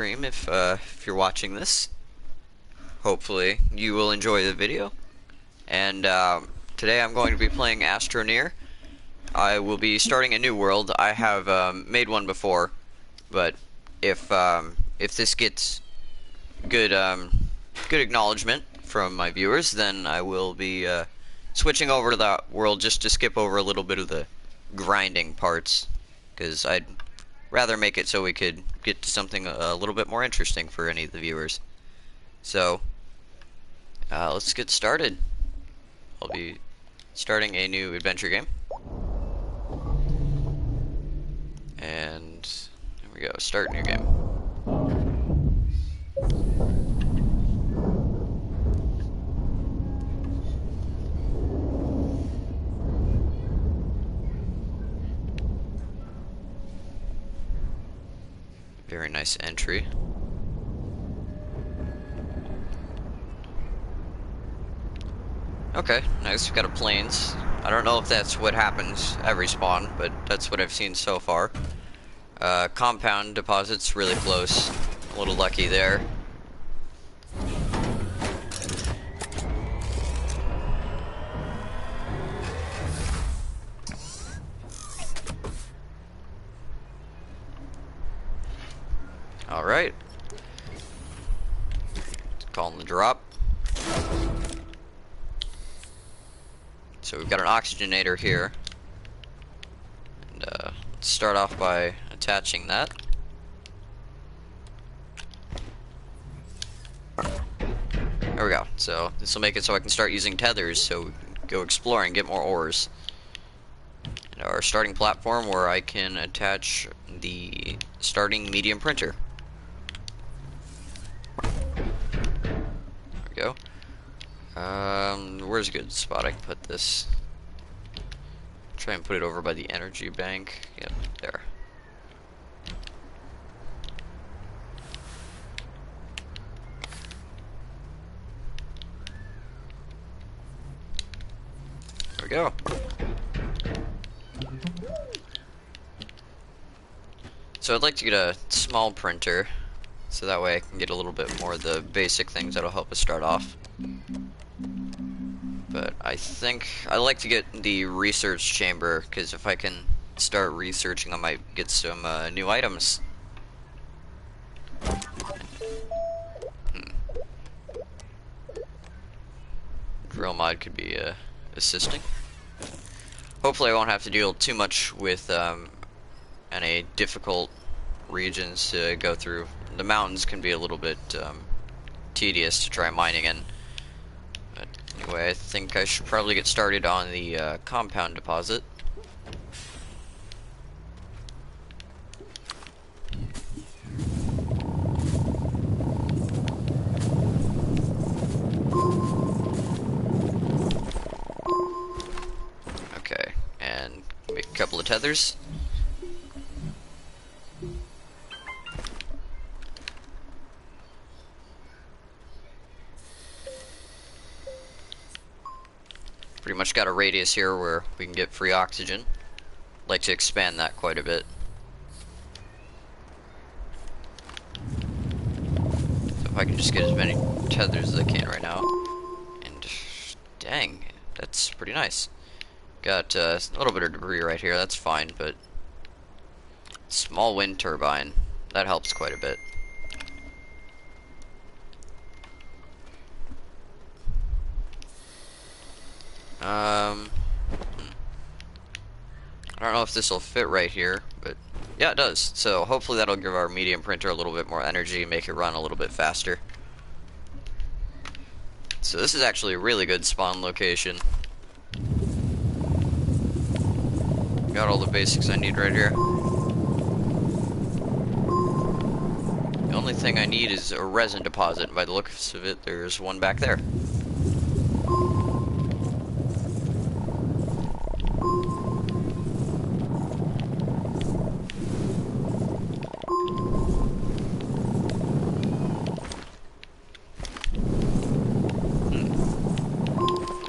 Stream if you're watching this. Hopefully you will enjoy the video. And today I'm going to be playing Astroneer. I will be starting a new world. I have made one before, but if this gets good good acknowledgement from my viewers, then I will be switching over to that world just to skip over a little bit of the grinding parts, because I'd rather make it so we could get to something a little bit more interesting for any of the viewers. So, let's get started. I'll be starting a new adventure game. And there we go, start new game. Very nice entry. Okay, nice. We've got a plains. I don't know if that's what happens every spawn, but that's what I've seen so far. Compound deposits really close. A little lucky there. Alright. Calling the drop. So we've got an oxygenator here. And let's start off by attaching that. There we go. So this will make it so I can start using tethers so we can go explore and get more ores. And our starting platform where I can attach the starting medium printer. There we go. Where's a good spot I can put this? Try and put it over by the energy bank. Yep, there. There we go. So I'd like to get a small printer, so that way I can get a little bit more of the basic things that'll help us start off. But I think I like to get the research chamber, because if I can start researching I might get some new items. Drill mod could be assisting. Hopefully I won't have to deal too much with any difficult regions to go through. The mountains can be a little bit tedious to try mining in. But anyway, I think I should probably get started on the compound deposit. Okay, and make a couple of tethers. Pretty much got a radius here where we can get free oxygen. Like to expand that quite a bit. So if I can just get as many tethers as I can right now. And dang, that's pretty nice. Got a little bit of debris right here, that's fine, but small wind turbine, that helps quite a bit. I don't know if this will fit right here, but yeah, it does. So hopefully that'll give our medium printer a little bit more energy, make it run a little bit faster. So this is actually a really good spawn location. Got all the basics I need right here. The only thing I need is a resin deposit, and by the looks of it, there's one back there.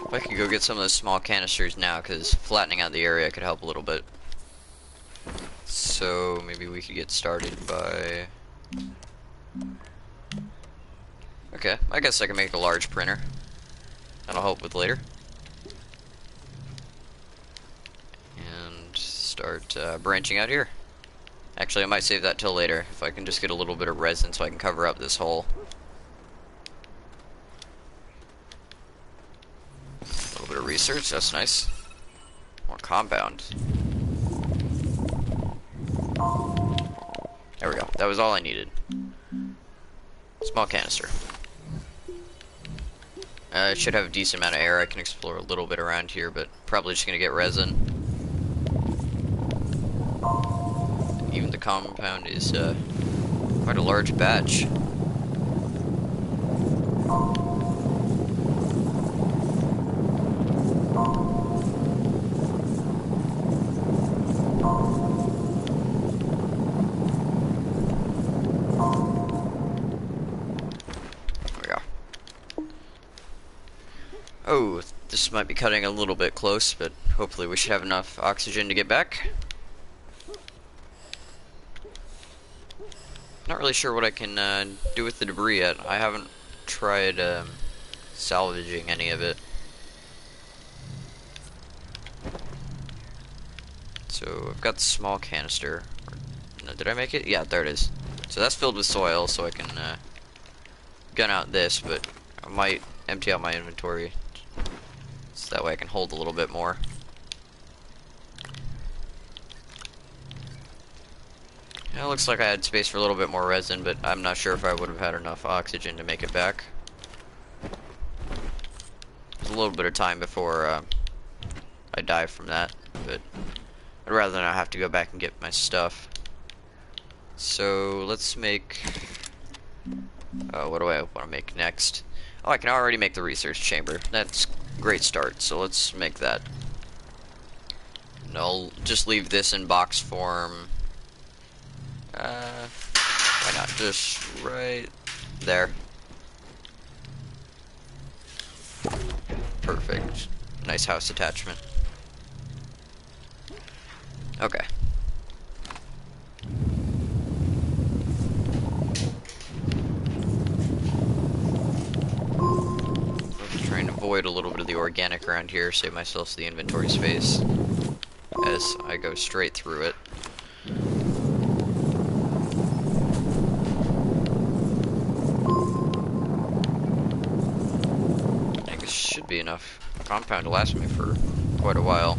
If I could go get some of those small canisters now, because flattening out the area could help a little bit. So maybe we could get started by Okay, I guess I can make a large printer. That'll help with later. And start branching out here. Actually, I might save that till later, if I can just get a little bit of resin so I can cover up this hole. A little bit of research, that's nice. More compound. There we go, that was all I needed. Small canister. It should have a decent amount of air. I can explore a little bit around here, but probably just gonna get resin. Even the compound is quite a large batch. Oh, this might be cutting a little bit close, but hopefully we should have enough oxygen to get back. Not really sure what I can do with the debris yet. I haven't tried salvaging any of it. So I've got the small canister. No, did I make it? Yeah, there it is. So that's filled with soil, so I can gun out this, but I might empty out my inventory. So that way I can hold a little bit more. Yeah, it looks like I had space for a little bit more resin, but I'm not sure if I would have had enough oxygen to make it back. There's a little bit of time before I die from that, but I'd rather not have to go back and get my stuff. So let's make... what do I want to make next? Oh, I can already make the research chamber. That's a great start, so let's make that. And I'll just leave this in box form. Why not just right there? Perfect. Nice house attachment. Okay. Trying to avoid a little bit of the organic around here, save myself the inventory space as I go straight through it. I think this should be enough compound to last me for quite a while.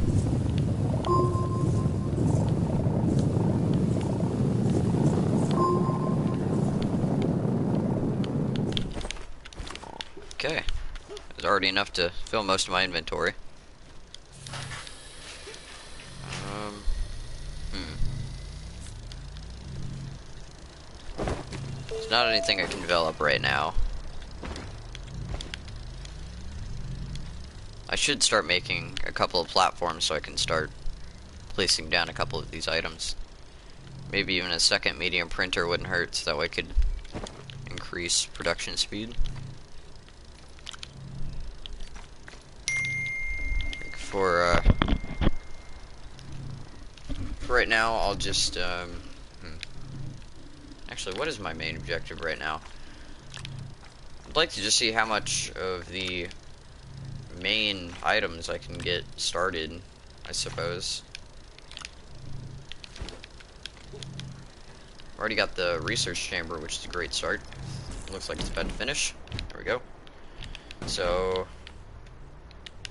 Okay. There's already enough to fill most of my inventory. There's not anything I can develop right now. I should start making a couple of platforms so I can start placing down a couple of these items. Maybe even a second medium printer wouldn't hurt, so that way I could increase production speed. For right now, I'll just, Actually, what is my main objective right now? I'd like to just see how much of the main items I can get started, I suppose. Already got the research chamber, which is a great start. Looks like it's about to finish. There we go. So,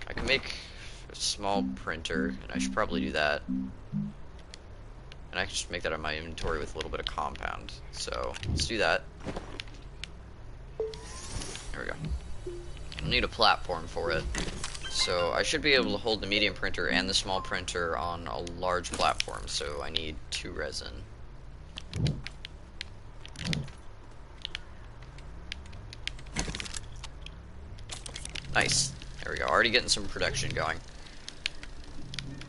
I can make a small printer, and I should probably do that. And I can just make that on my inventory with a little bit of compound. So, let's do that. There we go. I'll need a platform for it. So, I should be able to hold the medium printer and the small printer on a large platform. So, I need 2 resin. Nice. There we go. Already getting some production going.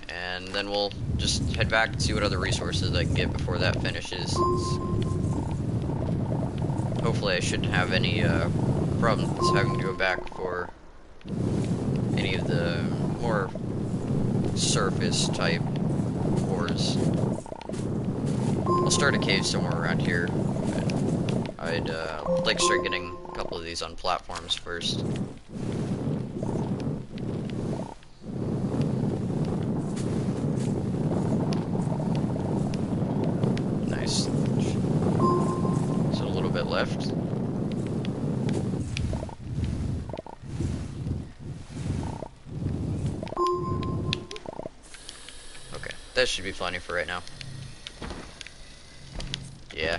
And then we'll just head back and see what other resources I can get before that finishes. Hopefully I shouldn't have any problems having to go back for any of the more surface type ores. I'll start a cave somewhere around here. I'd like to start getting a couple of these on platforms first. Nice. So a little bit left. Okay, that should be plenty for right now. Yeah.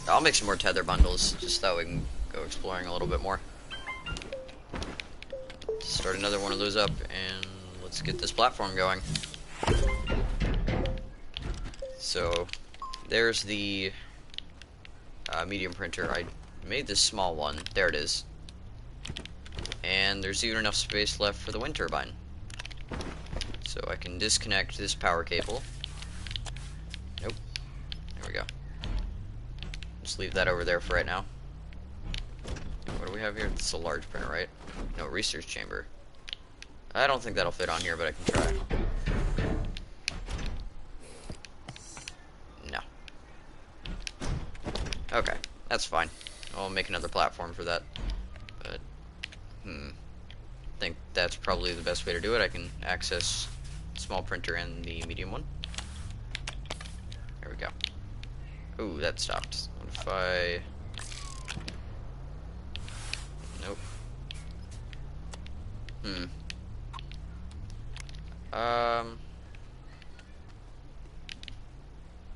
I'll make some more tether bundles, just so we can go exploring a little bit more. Start another one of those up, and let's get this platform going. So, there's the medium printer. I made this small one. There it is. And there's even enough space left for the wind turbine. So I can disconnect this power cable. Nope. There we go. Just leave that over there for right now. What do we have here? It's a large printer, right? No, research chamber. I don't think that'll fit on here, but I can try. No. Okay, that's fine. I'll make another platform for that. But, I think that's probably the best way to do it. I can access the small printer and the medium one. There we go. Ooh, that stopped. What if I... Nope.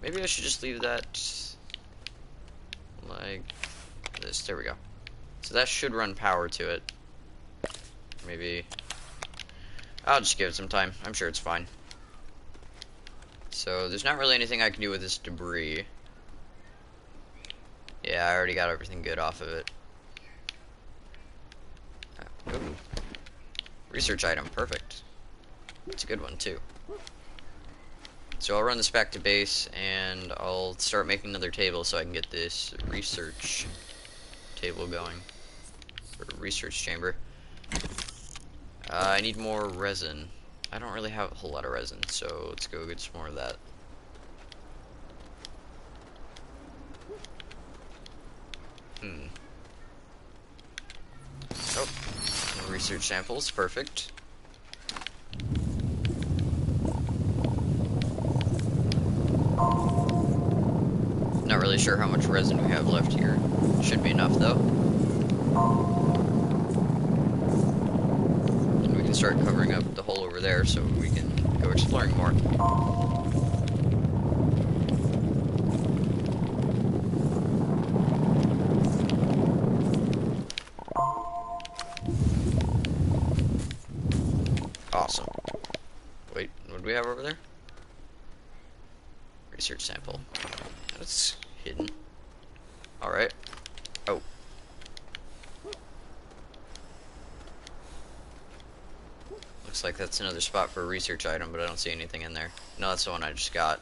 Maybe I should just leave that like this. There we go. So that should run power to it. Maybe I'll just give it some time. I'm sure it's fine. So there's not really anything I can do with this debris. Yeah, I already got everything good off of it. Ooh. Research item, perfect. It's a good one too. So I'll run this back to base, and I'll start making another table so I can get this research table going. Or research chamber. I need more resin. I don't really have a whole lot of resin, so let's go get some more of that. Oh, research samples, perfect. Not really sure how much resin we have left here. Should be enough though. And we can start covering up the hole over there so we can go exploring more. Awesome. Wait, what do we have over there? Research sample. That's hidden. Alright. Oh. Looks like that's another spot for a research item, but I don't see anything in there. No, that's the one I just got.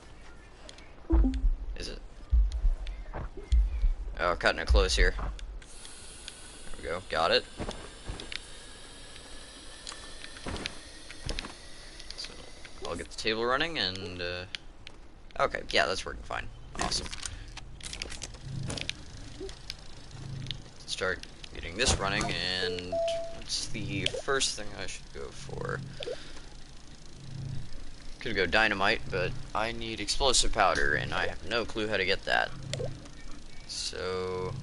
Is it? Oh, cutting it close here. There we go. Got it. So, I'll get the table running and, okay, yeah, that's working fine. Awesome. Start getting this running, and what's the first thing I should go for? Could go dynamite, but I need explosive powder, and I have no clue how to get that. So...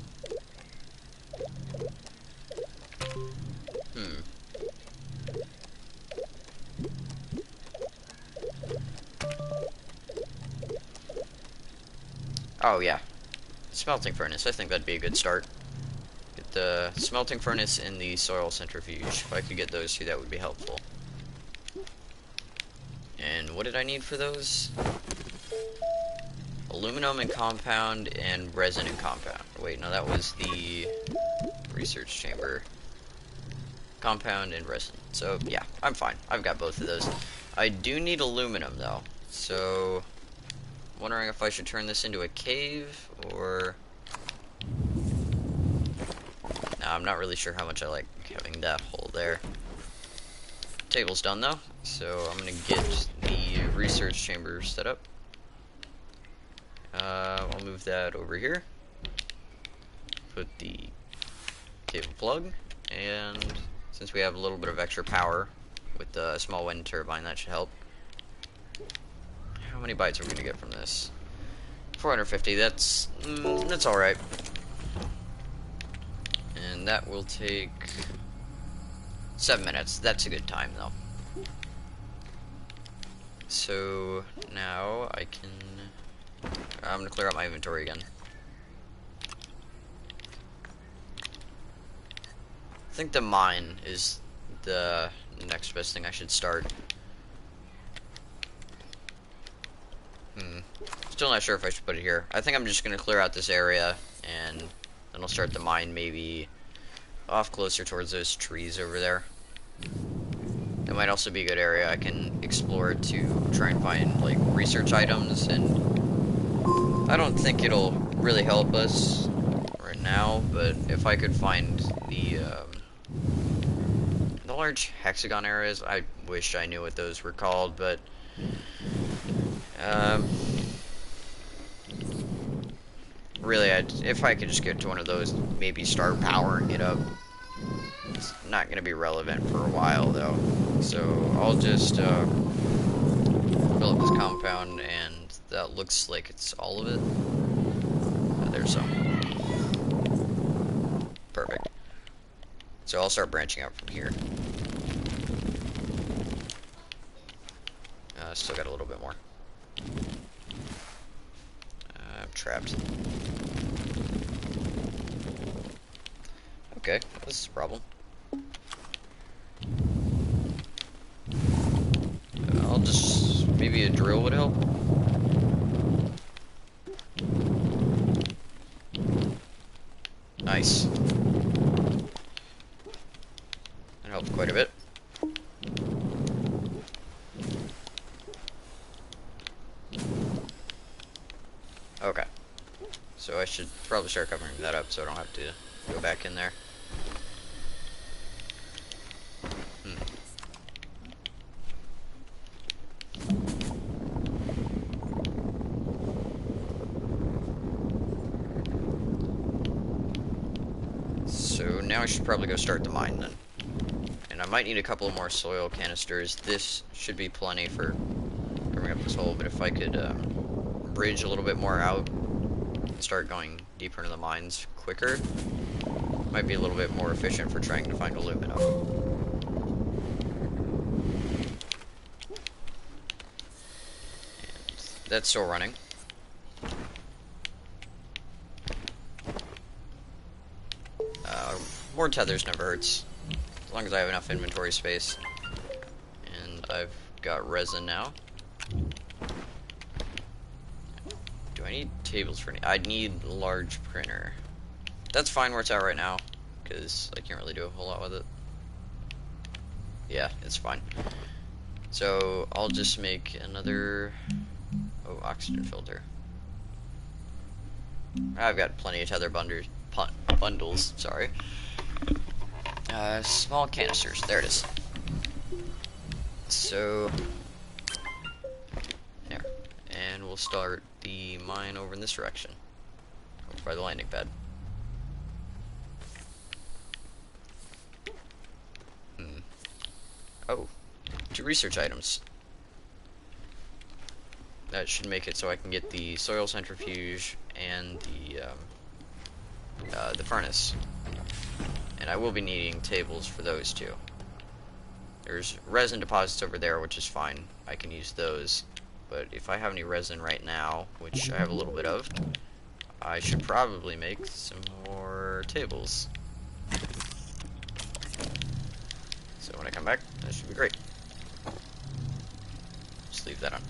Oh, yeah. Smelting furnace. I think that'd be a good start. Get the smelting furnace and the soil centrifuge. If I could get those two, that would be helpful. And what did I need for those? Aluminum and compound and resin and compound. Wait, no, that was the research chamber. Compound and resin. So, yeah, I'm fine. I've got both of those. I do need aluminum, though. So... wondering if I should turn this into a cave, or... No, I'm not really sure how much I like having that hole there. table's done though, so I'm gonna get the research chamber set up. I'll move that over here. Put the cable plug, and since we have a little bit of extra power with the small wind turbine, that should help. How many bytes are we gonna get from this? 450. That's all right. And that will take 7 minutes. That's a good time though. So now I'm gonna clear out my inventory again. I think the mine is the next best thing I should start. Still not sure if I should put it here. I think I'm just gonna clear out this area, and then I'll start the mine maybe off closer towards those trees over there. That might also be a good area I can explore to try and find like research items, and I don't think it'll really help us right now, but if I could find the large hexagon areas, I wish I knew what those were called, but really, if I could just get to one of those, maybe start powering it up. It's not going to be relevant for a while, though. So I'll just fill up this compound, and that looks like it's all of it. There's some. Perfect. So I'll start branching out from here. Still got a little bit more. I'm trapped. Okay, this is a problem. I'll just... maybe a drill would help? Nice. That helped quite a bit. Okay. So I should probably start covering that up so I don't have to go back in there. So now I should probably go start the mine then. And I might need a couple of more soil canisters. This should be plenty for covering up this hole, but if I could bridge a little bit more out and start going deeper into the mines quicker, might be a little bit more efficient for trying to find aluminum. And that's still running. More tethers never hurts, as long as I have enough inventory space. And I've got resin now. Do I need tables for any? I need large printer. That's fine where it's at right now, because I can't really do a whole lot with it. Yeah, it's fine. So I'll just make another oxygen filter. I've got plenty of tether bundles, sorry. Small canisters, there it is. So, there. And we'll start the mine over in this direction, over by the landing pad. Oh, 2 research items. That should make it so I can get the soil centrifuge and the furnace. And I will be needing tables for those too. There's resin deposits over there, which is fine. I can use those. But if I have any resin right now, which I have a little bit of, I should probably make some more tables. So when I come back, that should be great. Just leave that on.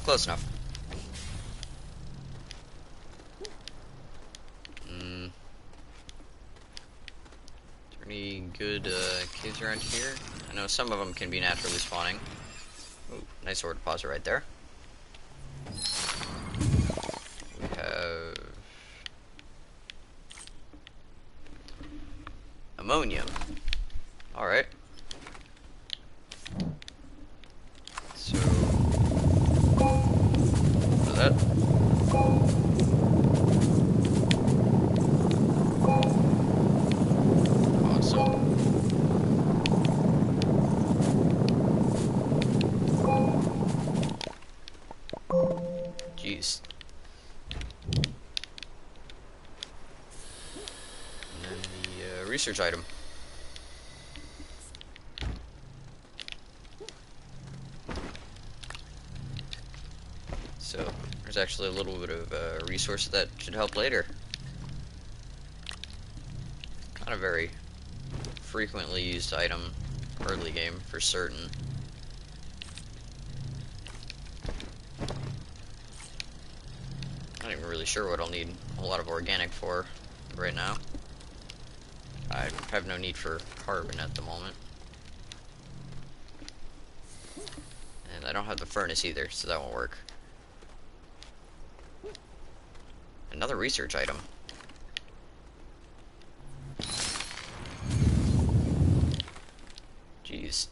Close enough. Is there any good caves around here? I know some of them can be naturally spawning. Ooh, nice ore deposit right there. We have ammonium. Alright. So, what is that? Awesome. Jeez. And then the research item. So, there's actually a little bit of resource that should help later. Not a very frequently used item early game, for certain. Not even really sure what I'll need a whole lot of organic for right now. I have no need for carbon at the moment. And I don't have the furnace either, so that won't work. Another research item. Jeez.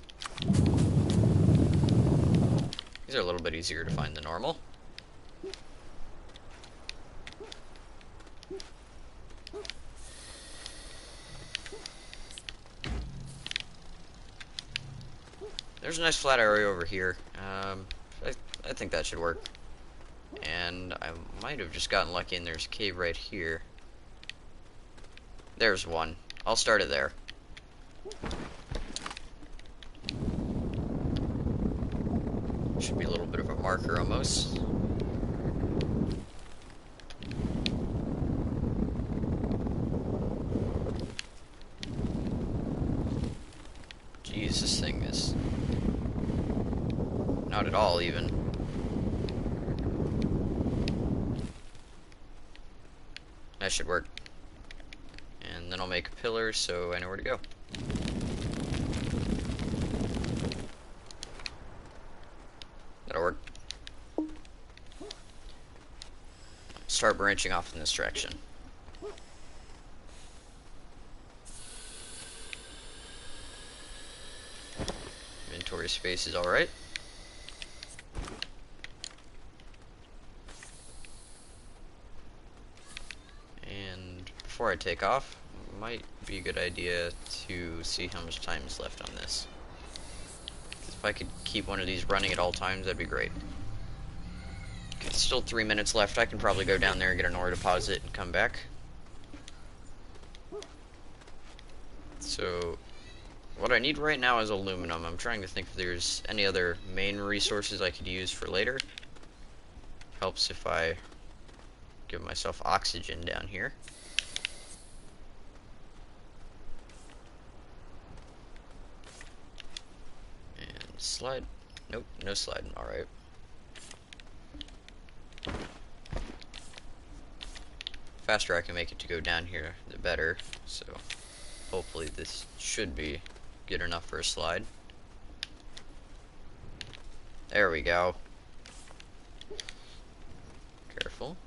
These are a little bit easier to find than normal. There's a nice flat area over here. I think that should work. And I might have just gotten lucky and there's a cave right here. There's one. I'll start it there. Should be a little bit of a marker almost. Jeez, this thing is not at all even. That should work. And then I'll make a pillar so I know where to go. That'll work. Start branching off in this direction. Inventory space is alright. And before I take off, might be a good idea to see how much time is left on this. If I could keep one of these running at all times, that'd be great. Okay, still 3 minutes left. I can probably go down there and get an ore deposit and come back. So, what I need right now is aluminum. I'm trying to think if there's any other main resources I could use for later. Helps if I give myself oxygen down here. And slide. Nope, no sliding. Alright. Faster I can make it to go down here, the better. So, hopefully this should be good enough for a slide. There we go. Careful.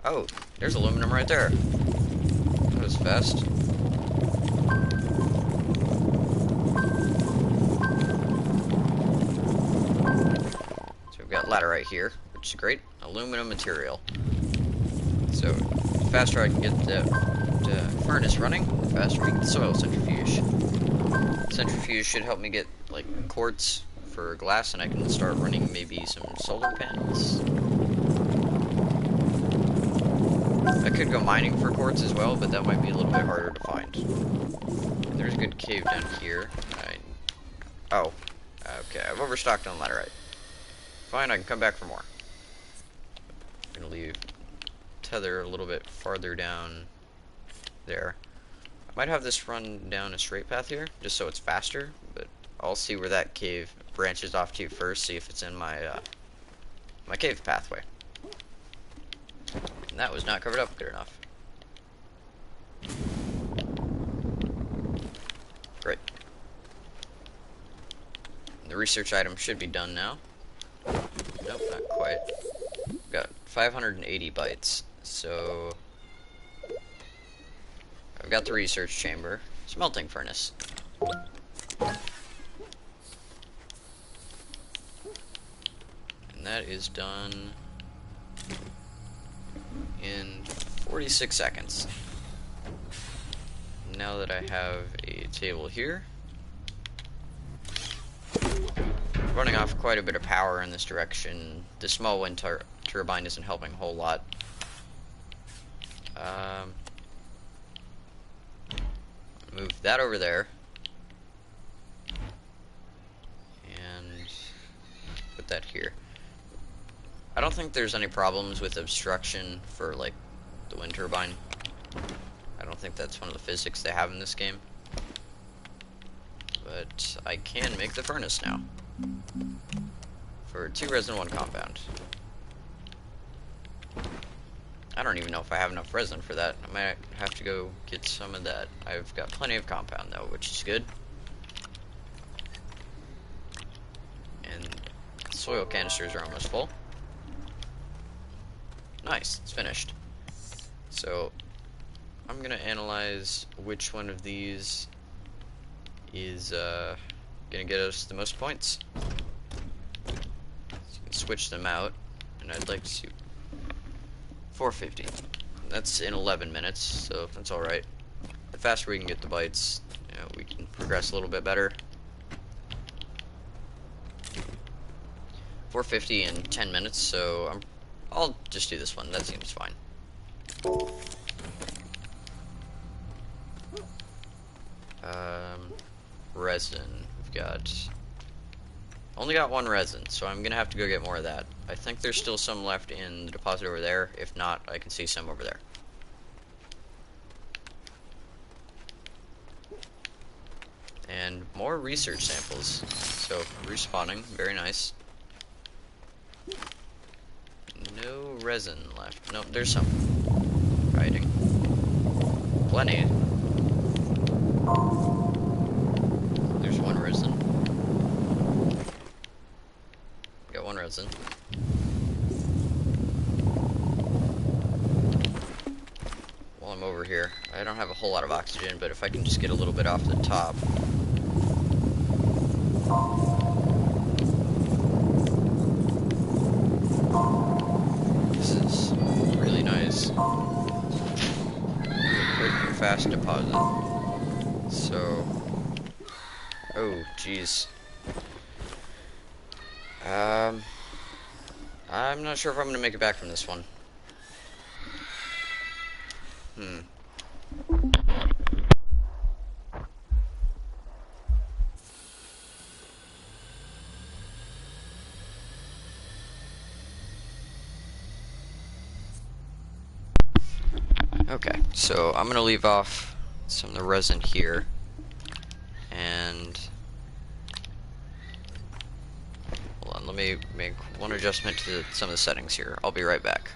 Oh, there's aluminum right there. That was fast. So we've got ladder right here, which is great. Aluminum material. So, the faster I can get the furnace running, the faster we get the soil centrifuge. Centrifuge should help me get, like, quartz for glass, and I can start running maybe some solar panels. I could go mining for quartz as well, but that might be a little bit harder to find. There's a good cave down here. Oh. Okay, I've overstocked on laterite. Fine, I can come back for more. I'm gonna leave tether a little bit farther down there. I might have this run down a straight path here, just so it's faster, but I'll see where that cave branches off to first, see if it's in my my cave pathway. And that was not covered up good enough. Great. The research item should be done now. Nope, not quite. Got 580 bytes, so I've got the research chamber, smelting furnace. And that is done in 46 seconds. Now that I have a table here, running off quite a bit of power in this direction. The small wind turbine isn't helping a whole lot. Move that over there. And put that here. I don't think there's any problems with obstruction for, like, the wind turbine. I don't think that's one of the physics they have in this game. But I can make the furnace now. For 2 resin, 1 compound. I don't even know if I have enough resin for that. I might have to go get some of that. I've got plenty of compound though, which is good. And soil canisters are almost full. Nice, it's finished. So I'm gonna analyze which one of these is gonna get us the most points. So you can switch them out, and I'd like to 450. That's in 11 minutes, so that's alright. The faster we can get the bites, you know, we can progress a little bit better. 450 in 10 minutes, so I'll just do this one. That seems fine. Resin. Only got 1 resin, so I'm gonna have to go get more of that. I think there's still some left in the deposit over there. If not, I can see some over there. And more research samples. So, respawning. Very nice. No resin left. Nope, there's some. Hiding. Plenty. There's 1 resin. Got 1 resin. While I'm over here, I don't have a whole lot of oxygen, but if I can just get a little bit off the top. This is really nice. Quick and fast deposit. So, oh jeez. I'm not sure if I'm gonna make it back from this one. Okay, so I'm gonna leave off some of the resin here, and hold on, let me make one adjustment to some of the settings here. I'll be right back.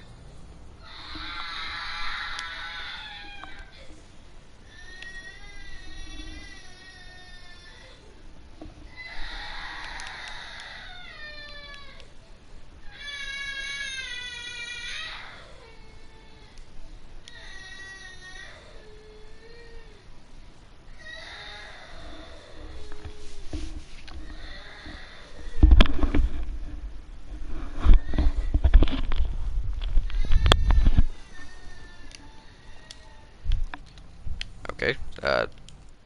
Okay,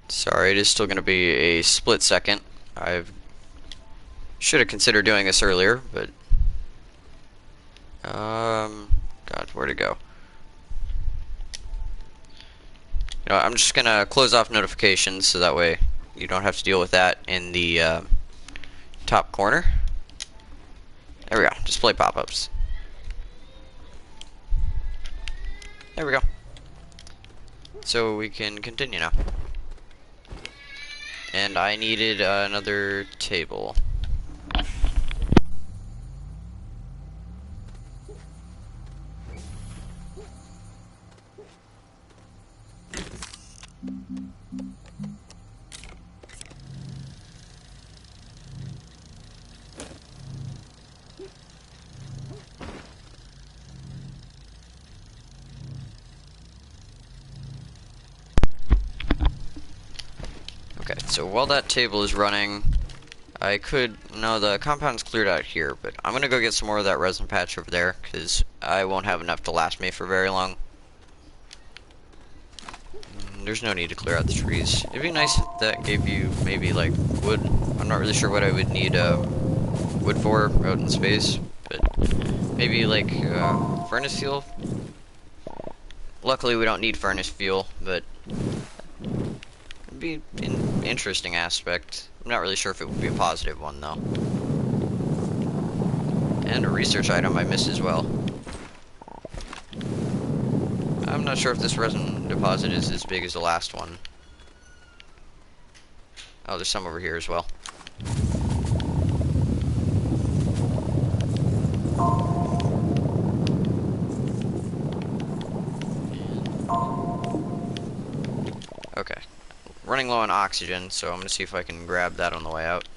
sorry, it is still going to be a split second. I should have considered doing this earlier, but God, where'd it go? You know, I'm just gonna close off notifications so that way you don't have to deal with that in the top corner. There we go, display pop-ups. There we go. So we can continue now. And I needed another table. Okay, So while that table is running, I could... No, the compound's cleared out here, but I'm gonna go get some more of that resin patch over there, because I won't have enough to last me for very long. There's no need to clear out the trees. It'd be nice if that gave you maybe like wood. I'm not really sure what I would need wood for out in space, but maybe like furnace fuel. Luckily we don't need furnace fuel, but it'd be an interesting aspect. I'm not really sure if it would be a positive one though. And a research item I missed as well. I'm not sure if this resin deposit is as big as the last one. Oh, there's some over here as well. Okay. Running low on oxygen, so I'm gonna see if I can grab that on the way out.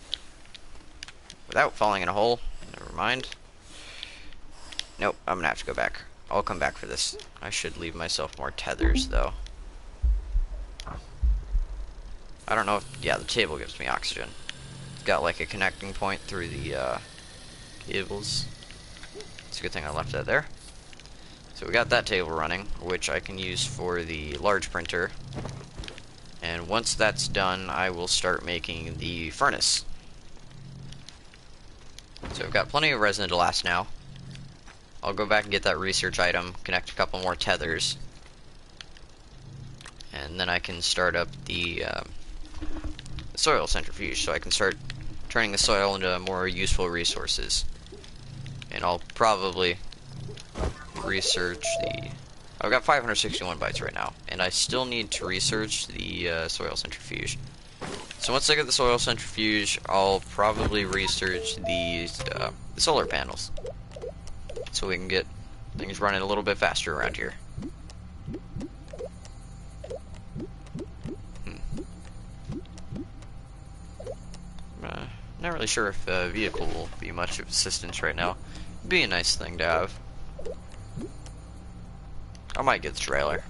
Without falling in a hole. Never mind. Nope, I'm gonna have to go back. I'll come back for this. I should leave myself more tethers, though. I don't know if... Yeah, the table gives me oxygen. It's got, like, a connecting point through the, cables. It's a good thing I left that there. So we got that table running, which I can use for the large printer. And once that's done, I will start making the furnace. So I've got plenty of resin to last now. I'll go back and get that research item, connect a couple more tethers, and then I can start up the soil centrifuge, so I can start turning the soil into more useful resources. And I'll probably research the... I've got 561 bytes right now, and I still need to research the soil centrifuge. So once I get the soil centrifuge, I'll probably research the solar panels, so we can get things running a little bit faster around here. Not really sure if a vehicle will be much of assistance right now. It'd be a nice thing to have. I might get the trailer.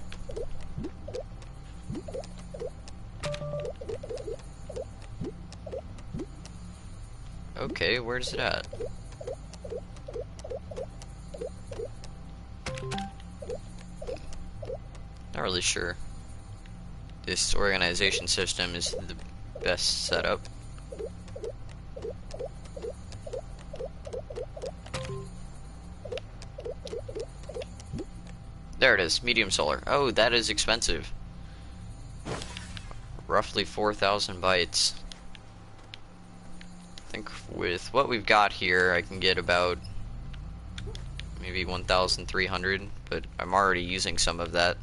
Okay, where's it at? Not really sure. This organization system is the best setup. There it is, medium solar. Oh, that is expensive. Roughly 4,000 bytes. I think with what we've got here, I can get about maybe 1,300, but I'm already using some of that.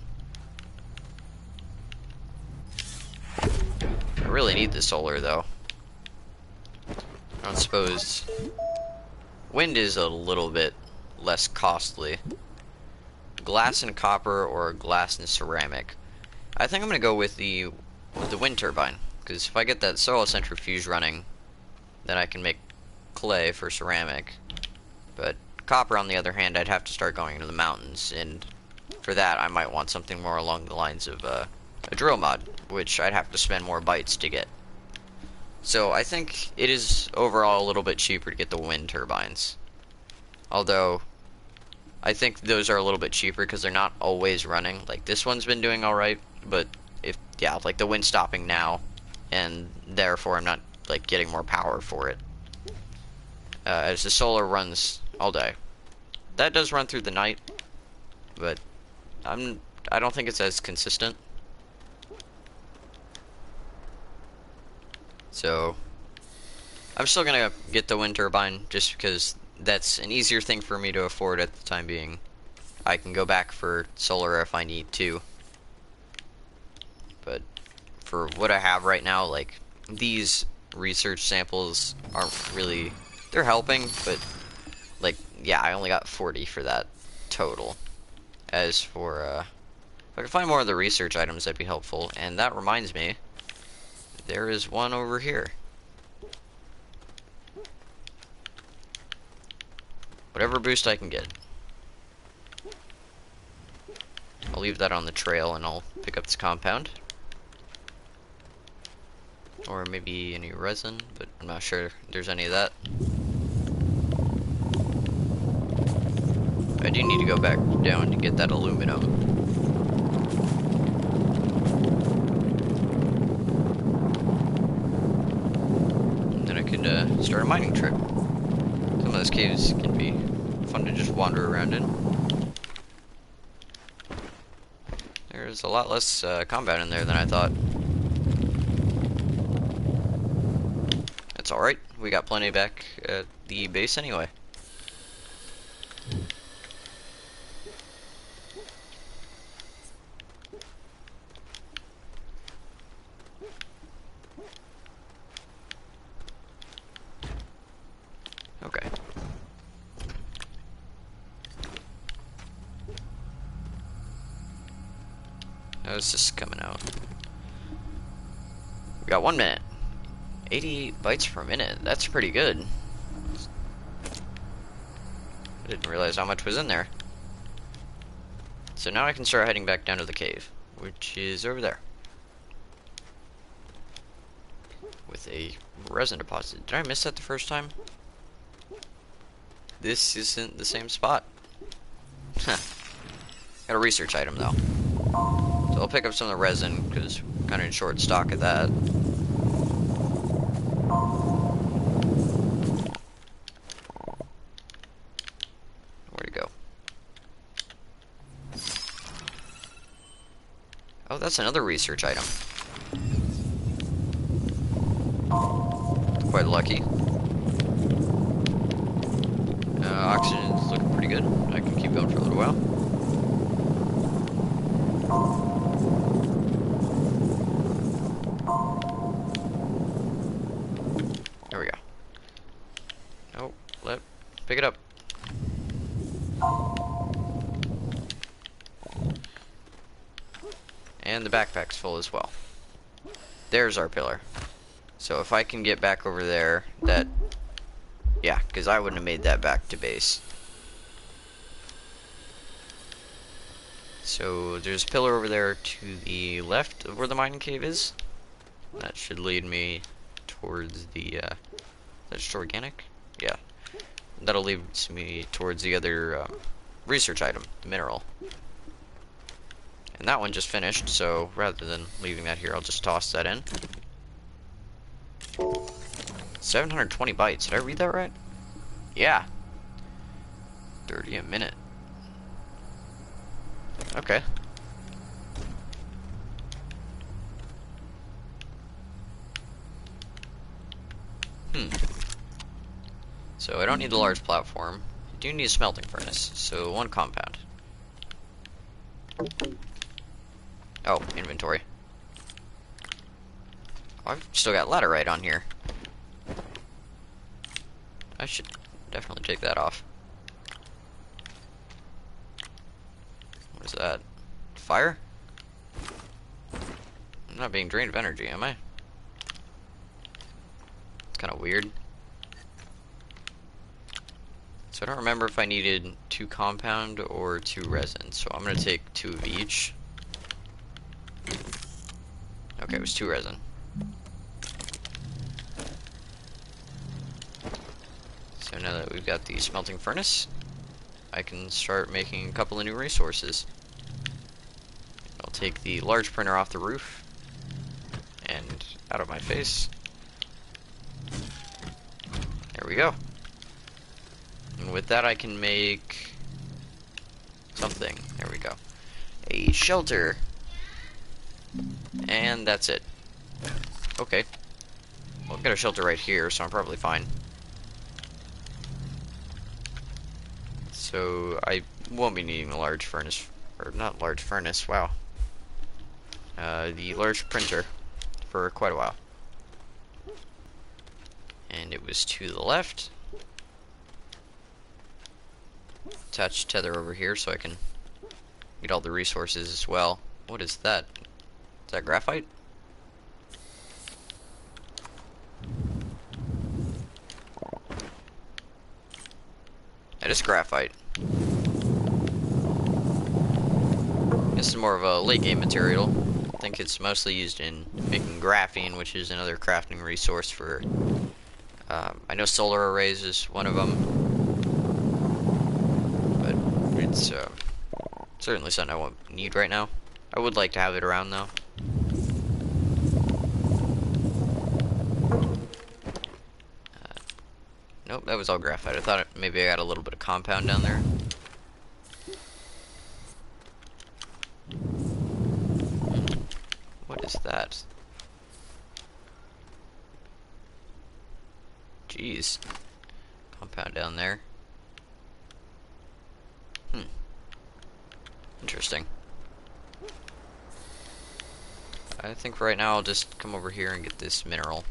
I really need the solar, though. I don't suppose... Wind is a little bit less costly. Glass and copper or glass and ceramic. I think I'm gonna go with the wind turbine, because if I get that soil centrifuge running, then I can make clay for ceramic. But copper, on the other hand, I'd have to start going into the mountains, and for that I might want something more along the lines of a drill mod, which I'd have to spend more bytes to get. So I think it is overall a little bit cheaper to get the wind turbines. Although I think those are a little bit cheaper because they're not always running. Like this one's been doing alright, but if, yeah, like the wind's stopping now, and therefore I'm not like getting more power for it. As the solar runs all day. That does run through the night, but I don't think it's as consistent. So I'm still gonna get the wind turbine just because that's an easier thing for me to afford at the time being. I can go back for solar if I need to. But for what I have right now, like, these research samples aren't really... They're helping, but, like, yeah, I only got 40 for that total. As for, if I could find more of the research items, that'd be helpful. And that reminds me, there is one over here. Whatever boost I can get. I'll leave that on the trail and I'll pick up this compound. Or maybe any resin, but I'm not sure there's any of that. I do need to go back down to get that aluminum. And then I could start a mining trip. Some of those caves can be fun to just wander around in. There's a lot less combat in there than I thought. That's alright, we got plenty back at the base anyway. Okay. Now it's just coming out. We got 1 minute. 88 bytes per minute. That's pretty good. I didn't realize how much was in there. So now I can start heading back down to the cave, which is over there. With a resin deposit. Did I miss that the first time? This isn't the same spot. Got a research item though. So I'll pick up some of the resin, because we're kind of in short stock of that. Where'd it go? Oh, that's another research item. Quite lucky. Oxygen's looking pretty good. I can keep going for a little while. There we go. Oh, pick it up. And the backpack's full as well. There's our pillar. So if I can get back over there, yeah, because I wouldn't have made that back to base. So there's a pillar over there to the left of where the mining cave is. That should lead me towards the, that's organic? Yeah. That'll lead me towards the other research item, the mineral. And that one just finished, so rather than leaving that here, I'll just toss that in. 720 bytes. Did I read that right? Yeah. 30 a minute. Okay. So I don't need the large platform. I do need a smelting furnace, so 1 compound. Oh, inventory. Oh, I've still got laterite on here. I should definitely take that off. What is that? Fire? I'm not being drained of energy, am I? It's kind of weird. So I don't remember if I needed 2 compound or 2 resin, so I'm gonna take 2 of each. Okay, it was 2 resin. So now that we've got the smelting furnace, I can start making a couple of new resources. I'll take the large printer off the roof and out of my face. There we go. And with that I can make something. There we go. A shelter. And that's it. Okay. Well, I've got a shelter right here, so I'm probably fine. So I won't be needing a large furnace, or not large furnace, wow. The large printer for quite a while. And it was to the left. Attach tether over here so I can get all the resources as well. What is that? Is that graphite? That is graphite. This is more of a late game material. think it's mostly used in making graphene, which is another crafting resource for... I know solar arrays is one of them, but it's certainly something I won't need right now. I would like to have it around, though. Nope, that was all graphite. I thought maybe I got a little bit of compound down there. What is that? Jeez. Compound down there. Interesting. I think right now I'll just come over here and get this mineral.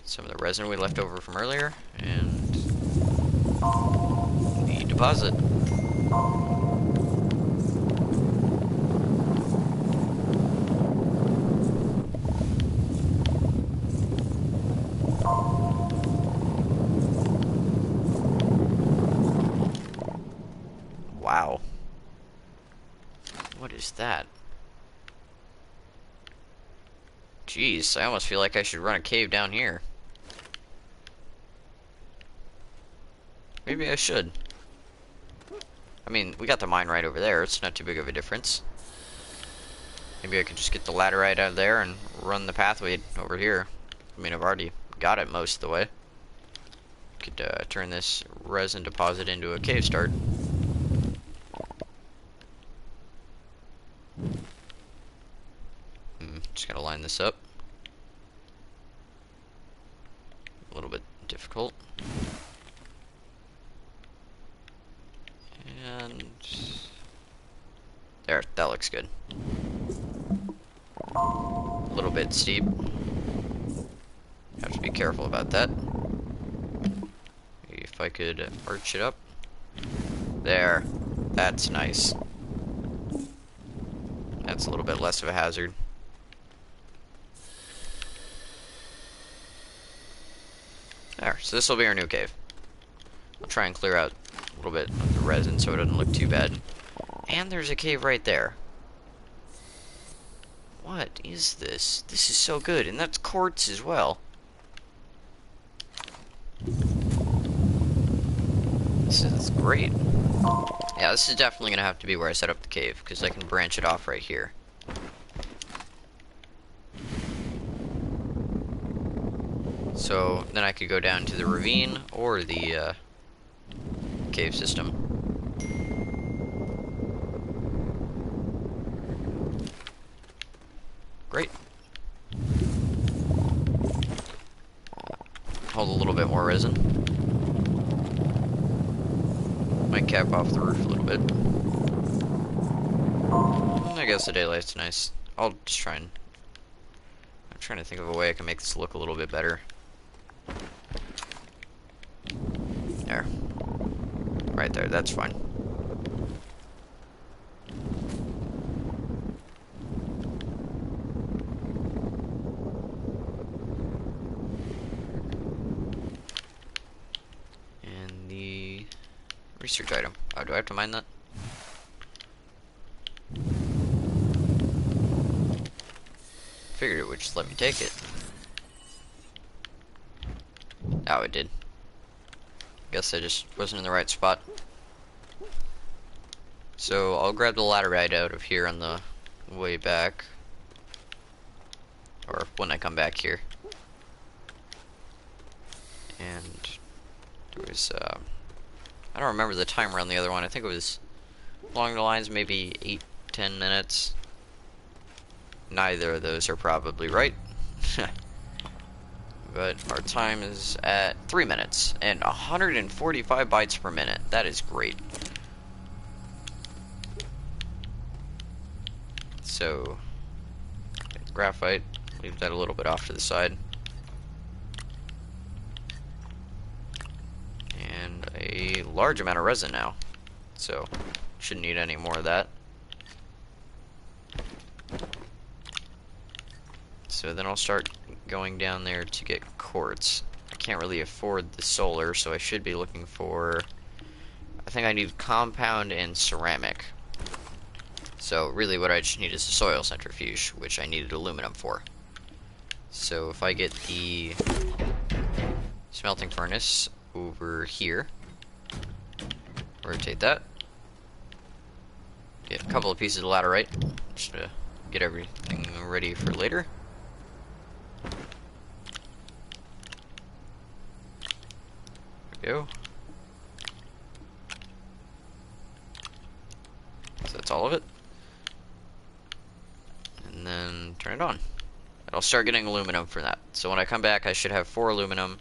Some of the resin we left over from earlier, and the deposit. Wow. What is that? Jeez, I almost feel like I should run a cave down here. Maybe I should. I mean, we got the mine right over there. It's not too big of a difference. Maybe I could just get the laterite out of there and run the pathway over here. I mean, I've already got it most of the way. Could turn this resin deposit into a cave start. Just gotta line this up. A little bit difficult. And there, that looks good. A little bit steep. Have to be careful about that. Maybe if I could arch it up. There. That's nice. That's a little bit less of a hazard. There, so this will be our new cave. I'll try and clear out a little bit of the resin so it doesn't look too bad. And there's a cave right there. What is this? This is so good, and that's quartz as well. This is great. Yeah, this is definitely gonna have to be where I set up the cave, because I can branch it off right here. So then I could go down to the ravine or the cave system. Great. Hold a little bit more resin. Might cap off the roof a little bit. I guess the daylight's nice. I'll just try and... I'm trying to think of a way I can make this look a little bit better. There. Right there, that's fine. And the research item. Oh, do I have to mine that? Figured it would just let me take it. Oh, it did. Guess I just wasn't in the right spot. So I'll grab the laterite out of here on the way back. Or when I come back here. And there was, I don't remember the timer on the other one. I think it was along the lines maybe 8-10 minutes. Neither of those are probably right. But our time is at 3 minutes and 145 bytes per minute. That is great. So, graphite, leave that a little bit off to the side. And a large amount of resin now. So, shouldn't need any more of that. So then I'll start going down there to get quartz. I can't really afford the solar, so I should be looking for... I think I need compound and ceramic. So really what I just need is a soil centrifuge, which I needed aluminum for. So if I get the smelting furnace over here, rotate that, get a couple of pieces of laterite, just to get everything ready for later. There we go. So that's all of it. And then turn it on. And I'll start getting aluminum for that. So when I come back, I should have 4 aluminum.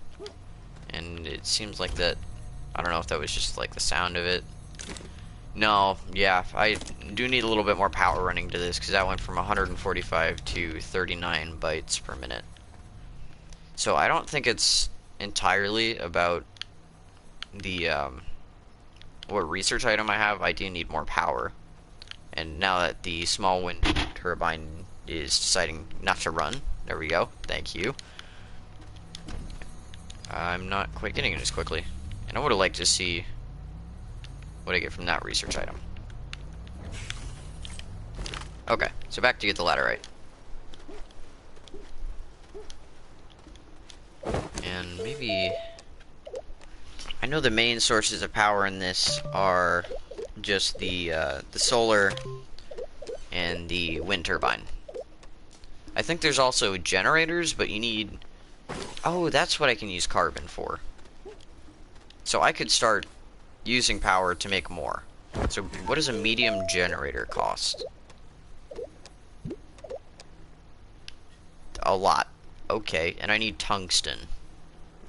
And it seems like that, I don't know if that was just like the sound of it. No, yeah, I do need a little bit more power running to this, because that went from 145 to 39 bytes per minute. So I don't think it's entirely about the, what research item I have. I do need more power. And now that the small wind turbine is deciding not to run, there we go, thank you. I'm not quite getting it as quickly. And I would have liked to see what I get from that research item. Okay, so back to get the laterite. And maybe... I know the main sources of power in this are just the solar and the wind turbine. I think there's also generators, but you need... Oh, that's what I can use carbon for. So I could start using power to make more. So what does a medium generator cost? A lot. Okay, and I need tungsten,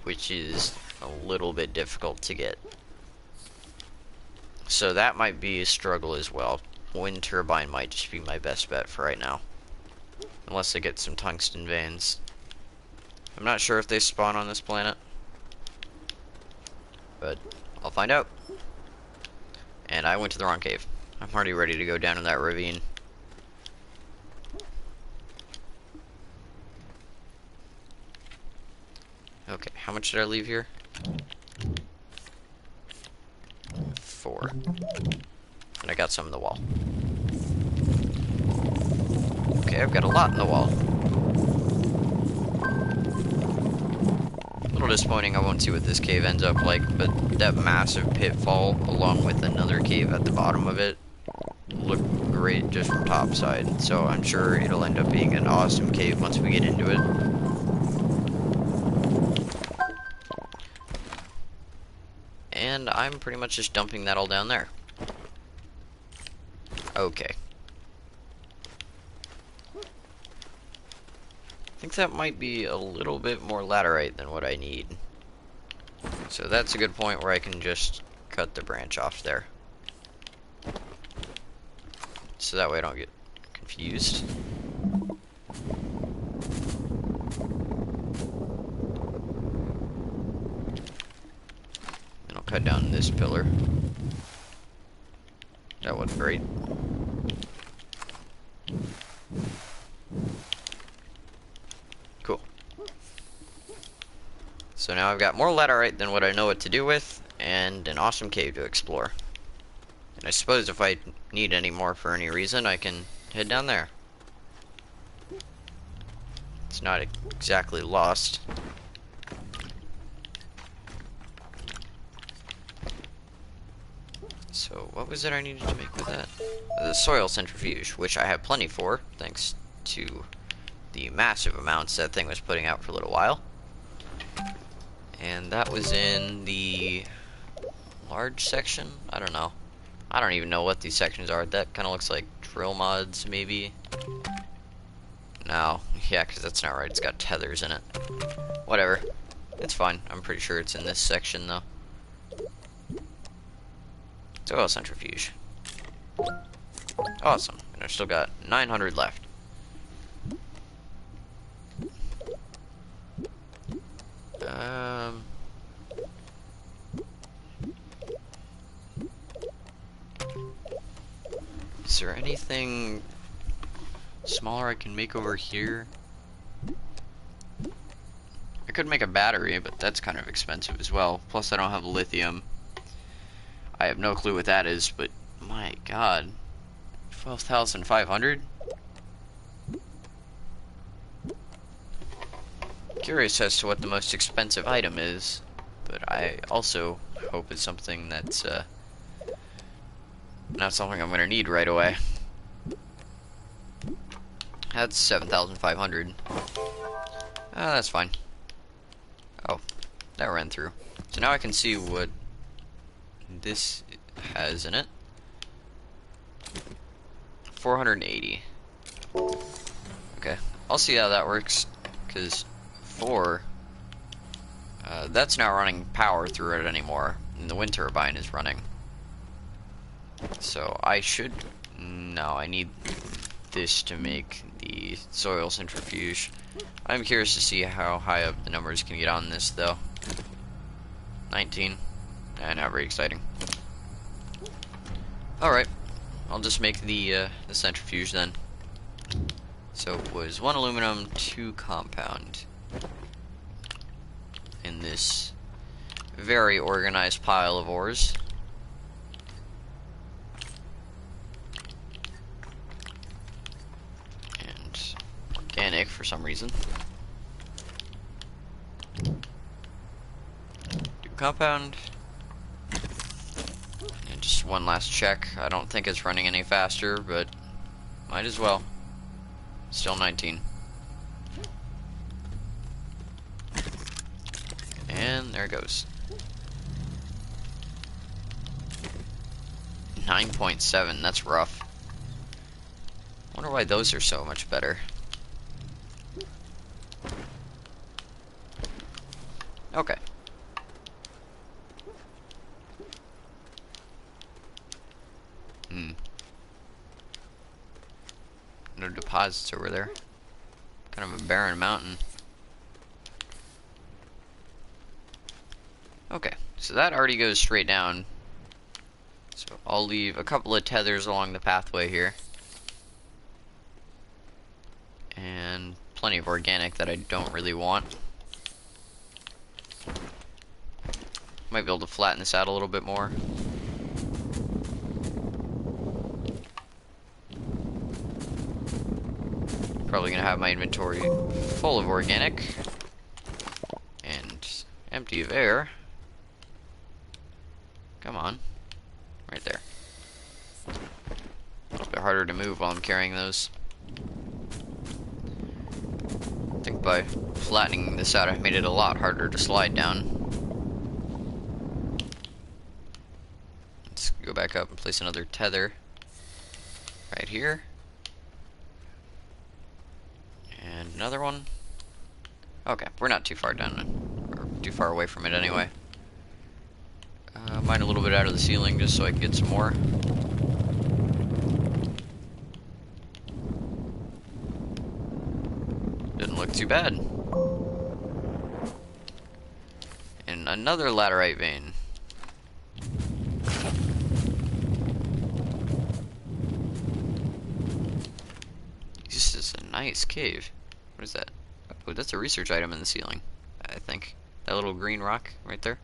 which is a little bit difficult to get. So that might be a struggle as well. Wind turbine might just be my best bet for right now. Unless I get some tungsten veins. I'm not sure if they spawn on this planet, but I'll find out. And I went to the wrong cave. I'm already ready to go down in that ravine. Okay, how much did I leave here? 4. And I got some in the wall. Okay, I've got a lot in the wall. A little disappointing, I won't see what this cave ends up like, but that massive pitfall, along with another cave at the bottom of it, look great just from topside. So I'm sure it'll end up being an awesome cave once we get into it. And I'm pretty much just dumping that all down there. Okay. I think that might be a little bit more laterite than what I need. So that's a good point where I can just cut the branch off there. So that way I don't get confused. And I'll cut down this pillar. That wasn't great. Cool. So now I've got more laterite than what I know what to do with, and an awesome cave to explore. And I suppose if I need any more for any reason, I can head down there. It's not exactly lost. So what was it I needed to make with that? The soil centrifuge, which I have plenty for, thanks to the massive amounts that thing was putting out for a little while. And that was in the large section? I don't know. I don't even know what these sections are. That kind of looks like drill mods, maybe. No, yeah, because that's not right. It's got tethers in it. Whatever. It's fine. I'm pretty sure it's in this section, though. Soil centrifuge. Awesome. And I've still got 900 left. Is there anything smaller I can make over here? I could make a battery, but that's kind of expensive as well. Plus I don't have lithium. I have no clue what that is, but my god. 12,500? Curious as to what the most expensive item is, but I also hope it's something that's not something I'm gonna need right away. That's 7,500. That's fine. Oh, that ran through. So now I can see what this has in it. 480. Okay, I'll see how that works, because 4, that's not running power through it anymore, and the wind turbine is running. So I should, no, I need this to make the soil centrifuge. I'm curious to see how high up the numbers can get on this, though. 19, not very exciting. Alright, I'll just make the centrifuge then. So it was 1 aluminum, 2 compound. In this very organized pile of ores. And organic for some reason. 2 compound. And just one last check. I don't think it's running any faster, but might as well. Still 19. And there it goes. 9.7, that's rough. Wonder why those are so much better. Okay. No deposits over there. Kind of a barren mountain. Okay, so that already goes straight down. So I'll leave a couple of tethers along the pathway here. And plenty of organic that I don't really want. Might be able to flatten this out a little bit more. Probably gonna have my inventory full of organic and empty of air. Come on. Right there. A little bit harder to move while I'm carrying those. I think by flattening this out, I made it a lot harder to slide down. Let's go back up and place another tether right here. And another one. Okay, we're not too far down, or too far away from it anyway. Mine a little bit out of the ceiling just so I can get some more. Didn't look too bad. And another laterite vein. This is a nice cave. What is that? Oh, that's a research item in the ceiling, I think. That little green rock right there.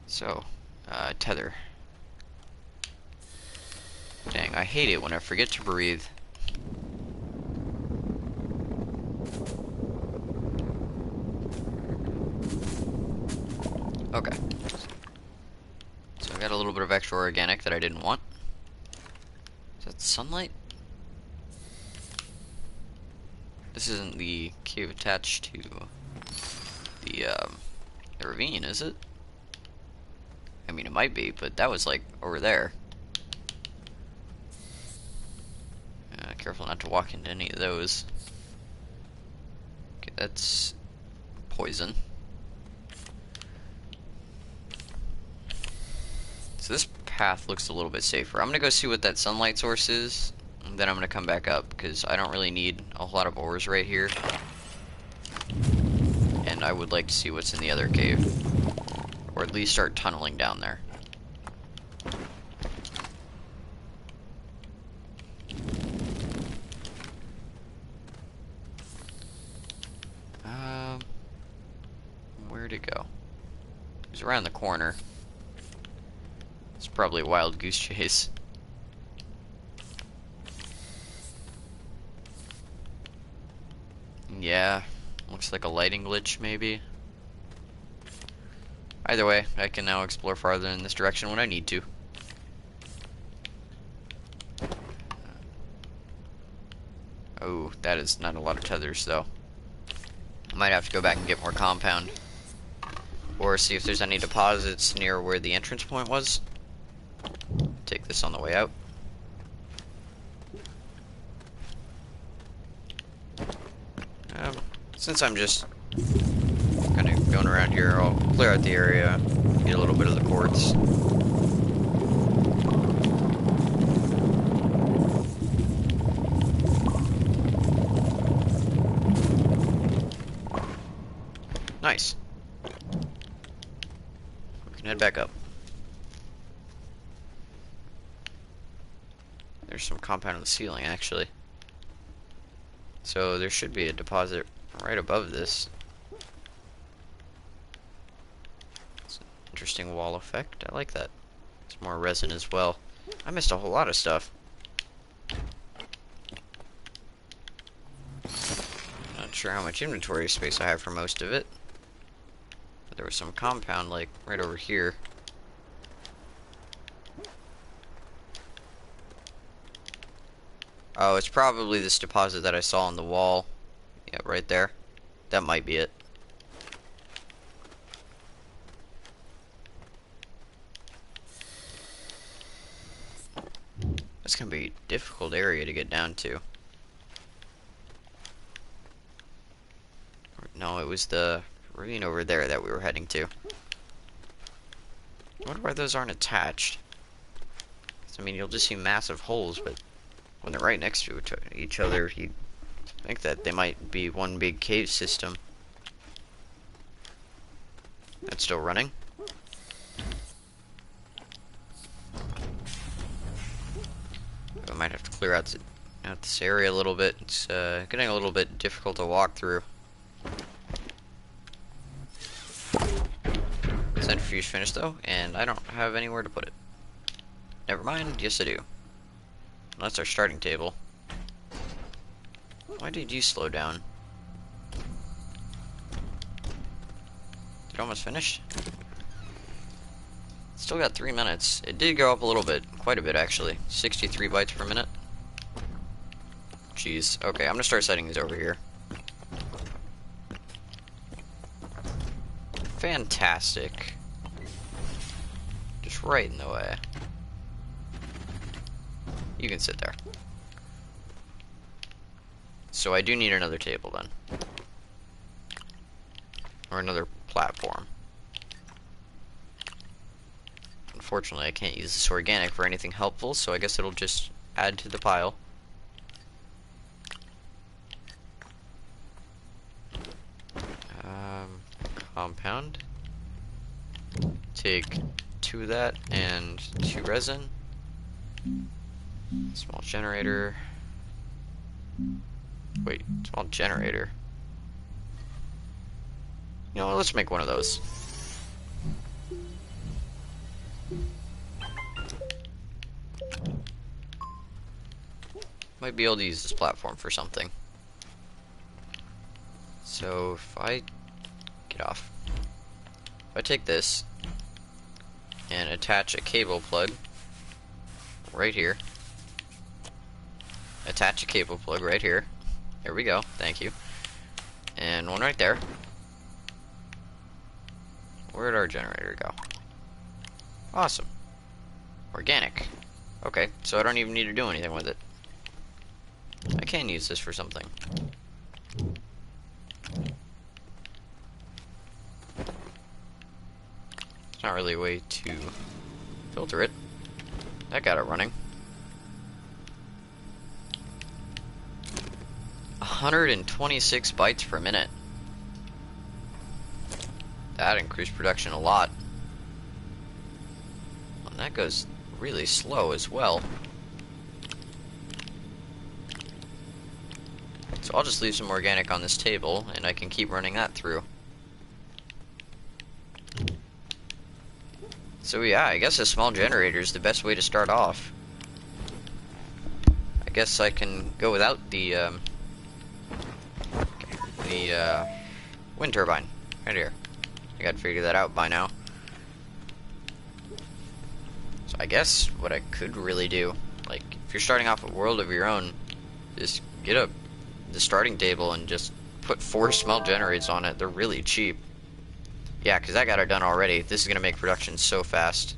So, tether. Dang, I hate it when I forget to breathe. Okay. So I got a little bit of extra organic that I didn't want. Is that sunlight? This isn't the cave attached to the ravine, is it? I mean, it might be, but that was like over there. Careful not to walk into any of those. Okay, that's poison. So this path looks a little bit safer. I'm gonna go see what that sunlight source is, and then I'm gonna come back up, because I don't really need a whole lot of ores right here. And I would like to see what's in the other cave. Or at least start tunneling down there. Where'd it go? It's around the corner. It's probably a wild goose chase. Yeah, looks like a lighting glitch, maybe. Either way, I can now explore farther in this direction when I need to. Oh, that is not a lot of tethers, though. I might have to go back and get more compound. Or see if there's any deposits near where the entrance point was. Take this on the way out. Since I'm just kind of going around here, I'll clear out the area, get a little bit of the quartz. Nice. We can head back up. There's some compound on the ceiling, actually. So there should be a deposit right above this. It's an interesting wall effect. I like that. It's more resin as well. I missed a whole lot of stuff. Not sure how much inventory space I have for most of it. But there was some compound, like, right over here. Oh, it's probably this deposit that I saw on the wall. Yeah, right there. That might be it. That's gonna be a difficult area to get down to. No, it was the ravine over there that we were heading to. I wonder why those aren't attached. 'Cause, I mean, you'll just see massive holes, but when they're right next to each other, you think that they might be one big cave system. That's still running. I might have to clear out this area a little bit. It's getting a little bit difficult to walk through. Centrifuge finished though, and I don't have anywhere to put it. Never mind, yes I do. Well, that's our starting table. Why did you slow down? It almost finished? Still got 3 minutes. It did go up a little bit, quite a bit actually. 63 bytes per minute. Jeez. Okay, I'm gonna start setting these over here. Fantastic. Just right in the way. You can sit there. So I do need another table then. Or another platform. Unfortunately, I can't use this organic for anything helpful, so I guess it'll just add to the pile. Compound. Take 2 of that and 2 resin. Small generator. Wait, small generator. You know what, let's make one of those. Might be able to use this platform for something. So if I get off, if I take this and attach a cable plug right here, attach a cable plug right here. There we go, thank you. And one right there. Where'd our generator go? Awesome. Organic. Okay, so I don't even need to do anything with it. I can use this for something. It's not really a way to filter it. That got it running. 126 bytes per minute. That increased production a lot. And that goes really slow as well. So I'll just leave some organic on this table, and I can keep running that through. So yeah, I guess a small generator is the best way to start off. I guess I can go without the wind turbine right here. I gotta figure that out by now. So I guess what I could really do, like, if you're starting off a world of your own, just get the starting table and just put 4 small generators on it. They're really cheap. Yeah, because I got it done already. This is gonna make production so fast.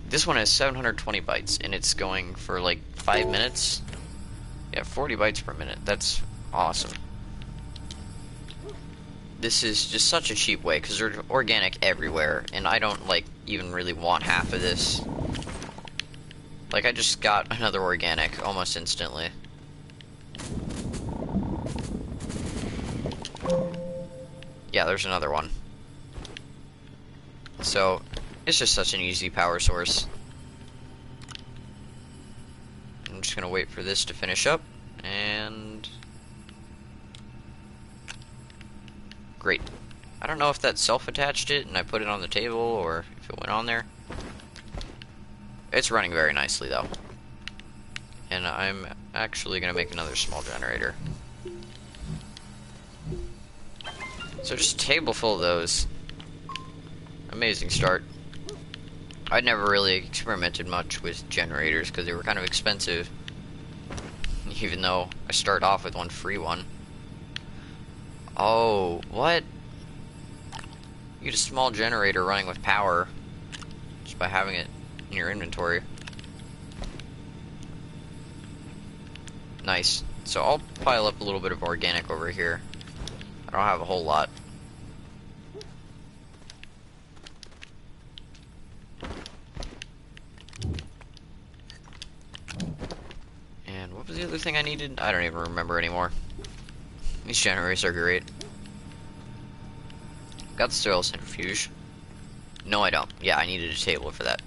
This one has 720 bytes, and it's going for like 5 minutes. Yeah, 40 bytes per minute. That's awesome. This is just such a cheap way, because they're organic everywhere, and I don't, like, even really want half of this. Like, I just got another organic almost instantly. Yeah, there's another one. So, it's just such an easy power source. I'm just gonna wait for this to finish up, and... Great. I don't know if that self-attached it and I put it on the table, or if it went on there. It's running very nicely, though. And I'm actually gonna make another small generator. So just a table full of those. Amazing start. I'd never really experimented much with generators because they were kind of expensive. Even though I started off with one free one. Oh, what? You get a small generator running with power just by having it in your inventory. Nice. So I'll pile up a little bit of organic over here. I don't have a whole lot. And what was the other thing I needed? I don't even remember anymore. These generators are great. Got the sterile centrifuge. No, I don't. Yeah, I needed a table for that.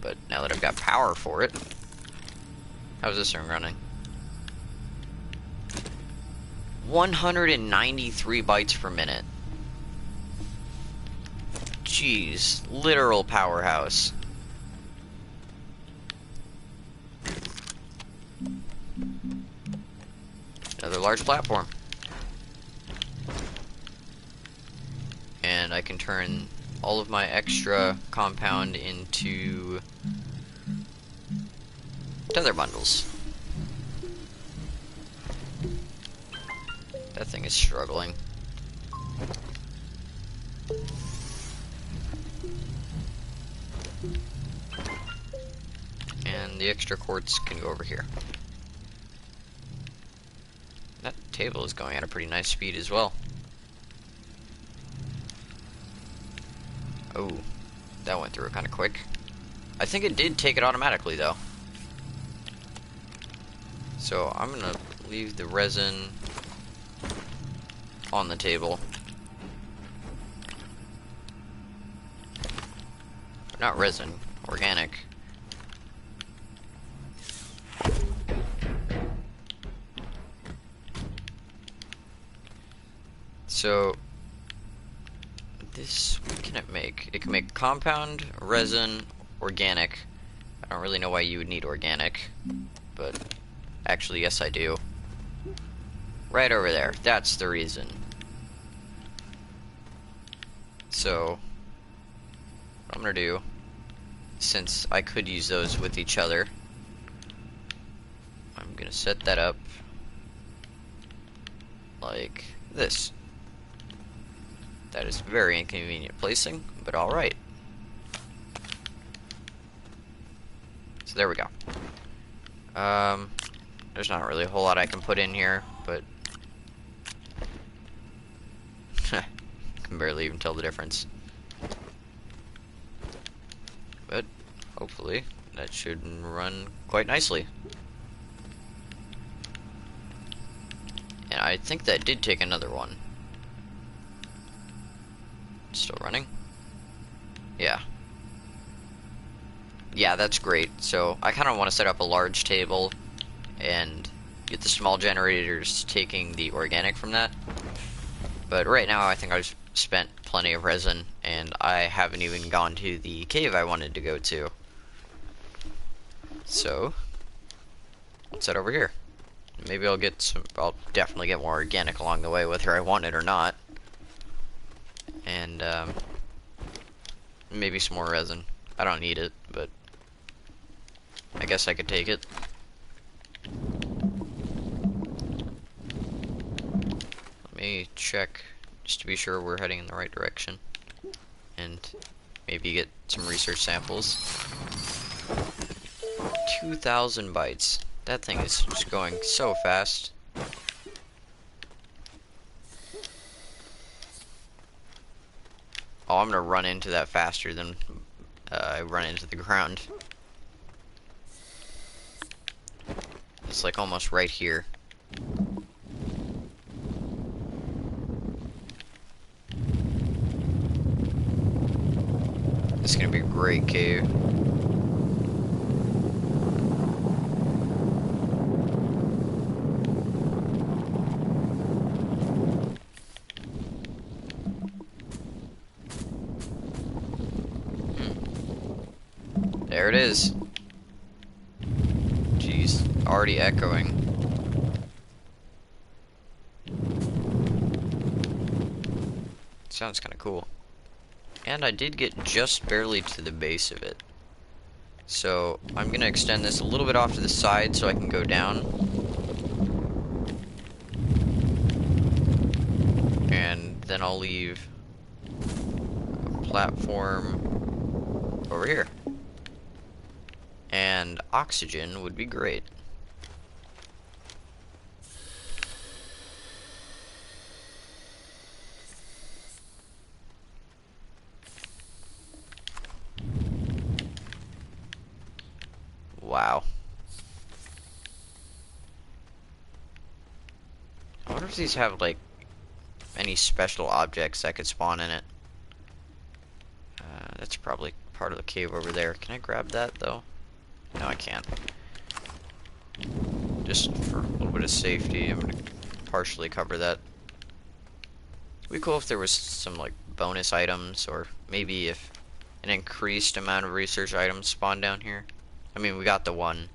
But now that I've got power for it, how's this thing running? 193 bytes per minute. Jeez, literal powerhouse. Another large platform. And I can turn all of my extra compound into tether bundles. That thing is struggling. And the extra quartz can go over here. That table is going at a pretty nice speed as well. Oh, that went through kind of quick. I think it did take it automatically, though. So I'm gonna leave the resin on the table. Not resin, organic. So this, what can it make? It can make compound, resin, organic. I don't really know why you would need organic, but actually yes I do. Right over there, that's the reason. So what I'm gonna do, since I could use those with each other, I'm gonna set that up like this. That is very inconvenient placing, but alright. So there we go. There's not really a whole lot I can put in here, but I can barely even tell the difference. But hopefully that should run quite nicely. And I think that did take another one. Still running? Yeah. Yeah, that's great. So I kind of want to set up a large table and get the small generators taking the organic from that. But right now I think I've spent plenty of resin, and I haven't even gone to the cave I wanted to go to. So, let's head over here. Maybe I'll get some, I'll definitely get more organic along the way, whether I want it or not. And, maybe some more resin. I don't need it, but I guess I could take it. Let me check, just to be sure we're heading in the right direction. And maybe get some research samples. 2,000 bytes. That thing is just going so fast. Oh, I'm gonna run into that faster than I run into the ground. It's like almost right here. This is gonna be a great cave. There it is. Jeez, already echoing. Sounds kind of cool. And I did get just barely to the base of it. So I'm gonna extend this a little bit off to the side so I can go down. And then I'll leave a platform over here. And oxygen would be great. Wow. I wonder if these have, like, any special objects that could spawn in it. That's probably part of the cave over there. Can I grab that, though? No, I can't. Just for a little bit of safety, I'm gonna partially cover that. It'd be cool if there was some, like, bonus items, or maybe if an increased amount of research items spawned down here. I mean, we got the one,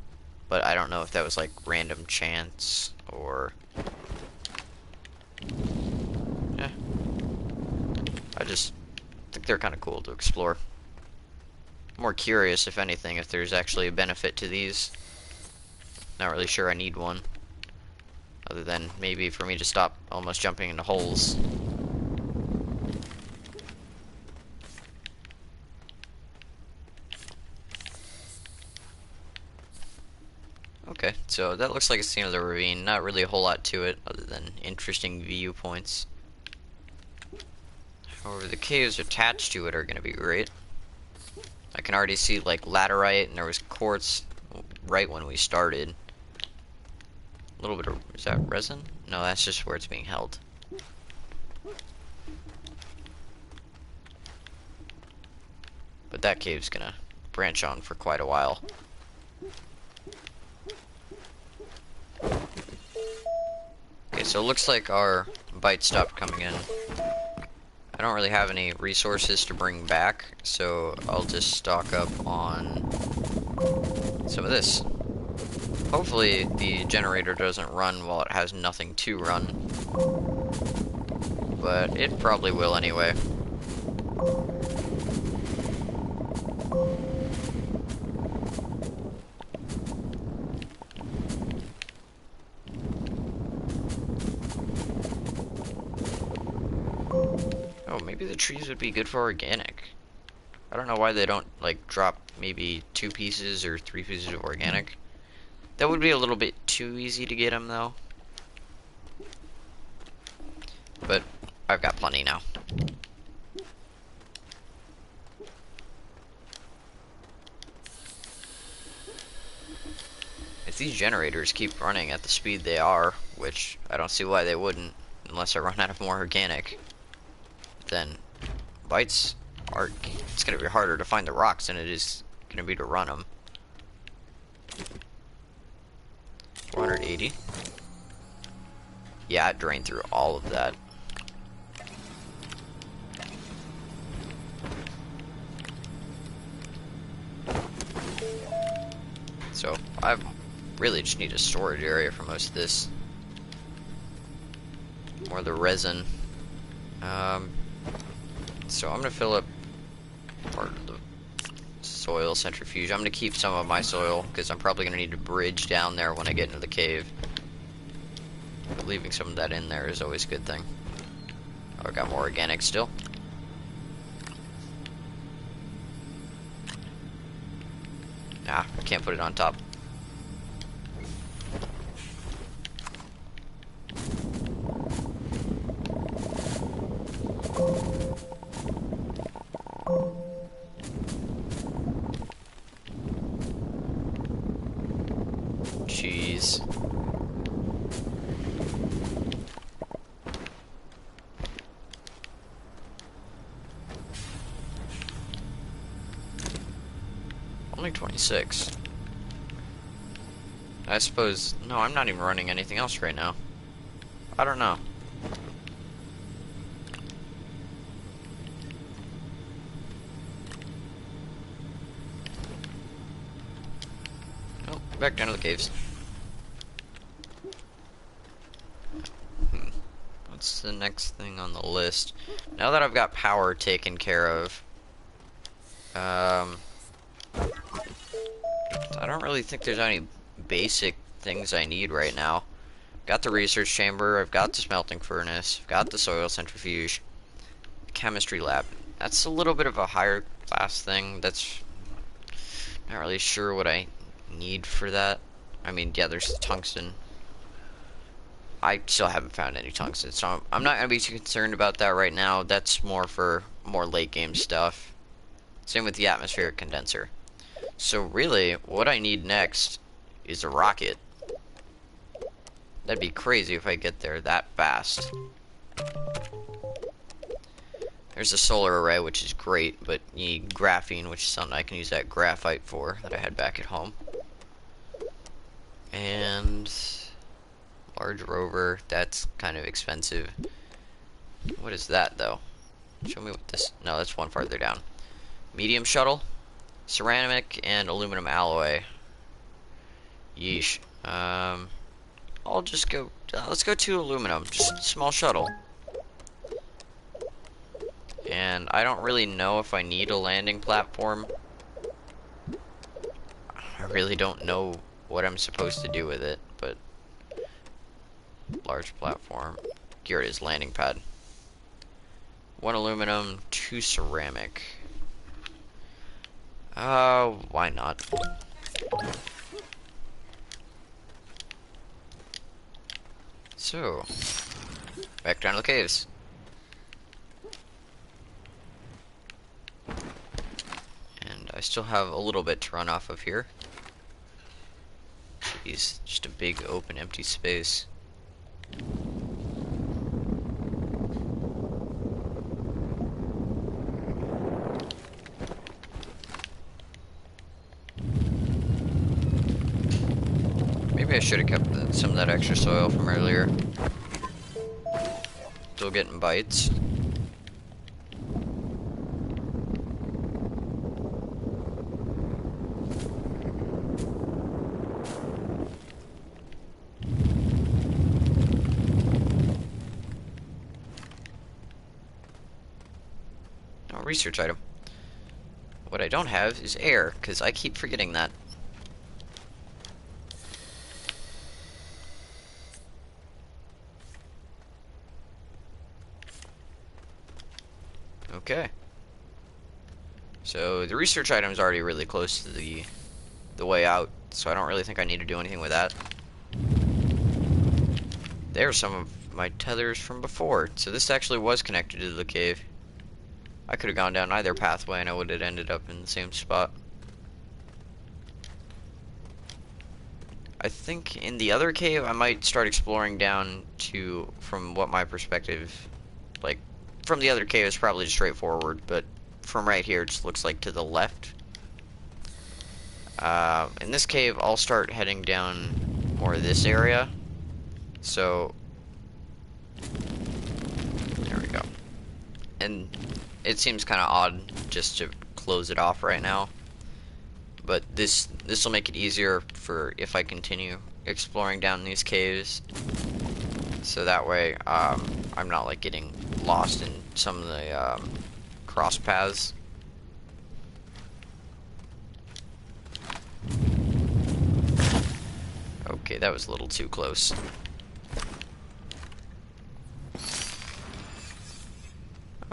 but I don't know if that was, like, random chance, or... Yeah. I just think they're kind of cool to explore. More curious, if anything, if there's actually a benefit to these. Not really sure I need one. Other than maybe for me to stop almost jumping into holes. Okay, so that looks like it's the end of the ravine. Not really a whole lot to it, other than interesting viewpoints. However, the caves attached to it are going to be great. I can already see, like, laterite, and there was quartz right when we started. A little bit of... is that resin? No, that's just where it's being held. But that cave's gonna branch on for quite a while. Okay, so it looks like our bite stopped coming in. I don't really have any resources to bring back, so I'll just stock up on some of this. Hopefully the generator doesn't run while it has nothing to run. But it probably will anyway. Oh, maybe the trees would be good for organic. I don't know why they don't, like, drop maybe 2 pieces or 3 pieces of organic. That would be a little bit too easy to get them, though. But I've got plenty now. If these generators keep running at the speed they are, which I don't see why they wouldn't, unless I run out of more organic, then bites are... it's going to be harder to find the rocks than it is going to be to run them. 480. Yeah, it drained through all of that. So I really just need a storage area for most of this. More the resin. So I'm gonna fill up part of the soil centrifuge. I'm gonna keep some of my soil because I'm probably gonna need a bridge down there when I get into the cave. But leaving some of that in there is always a good thing. Oh, I got more organic still. Nah, I can't put it on top. Jeez. Only 26. I suppose... No, I'm not even running anything else right now. I don't know. Oh, back down to the caves. What's the next thing on the list? Now that I've got power taken care of, I don't really think there's any basic things I need right now. Got the research chamber, I've got the smelting furnace, I've got the soil centrifuge, chemistry lab. That's a little bit of a higher class thing. That's not really sure what I need for that. I mean, yeah, there's tungsten. I still haven't found any tungsten, so I'm not gonna be too concerned about that right now. That's more for more late game stuff. Same with the atmospheric condenser. So really, what I need next is a rocket. That'd be crazy if I get there that fast. There's a solar array, which is great, but you need graphene, which is something I can use that graphite for that I had back at home. And large rover, that's kind of expensive. What is that though? Show me what this, no, that's one farther down. Medium shuttle, ceramic and aluminum alloy. Yeesh. I'll just go, let's go to aluminum, just small shuttle. And I don't really know if I need a landing platform. I really don't know what I'm supposed to do with it, but large platform. Here it is, landing pad. 1 aluminum, 2 ceramic. Why not? So, back down to the caves. And I still have a little bit to run off of here. Jeez, just a big open empty space. Maybe I should have kept some of that extra soil from earlier. Still getting bites. Oh, research item. What I don't have is air, because I keep forgetting that. Okay. So the research item is already really close to the way out, so I don't really think I need to do anything with that. There's some of my tethers from before. So this actually was connected to the cave. I could have gone down either pathway and I would have ended up in the same spot. I think in the other cave I might start exploring down to, from what my perspective, like, from the other cave is probably just straightforward, but from right here it just looks like to the left. In this cave I'll start heading down more of this area. So there we go. And it seems kind of odd just to close it off right now, but this will make it easier for if I continue exploring down these caves. So that way, I'm not like getting lost in some of the cross paths. Okay, that was a little too close.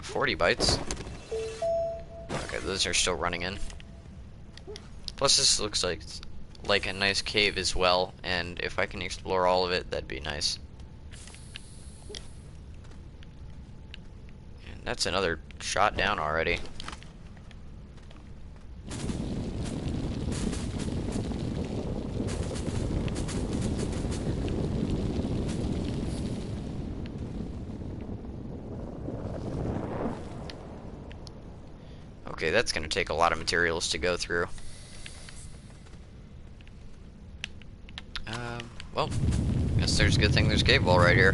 40 bytes. Okay, those are still running in. Plus, this looks like a nice cave as well, and if I can explore all of it, that'd be nice. And that's another shot down already. Okay, that's going to take a lot of materials to go through. Well, guess there's a good thing there's a cave wall right here.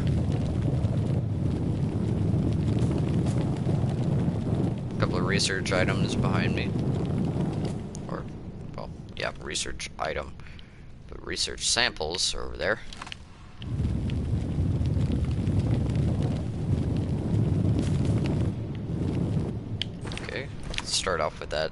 A couple of research items behind me. Or, well, yeah, research item. But research samples are over there. Okay, let's start off with that.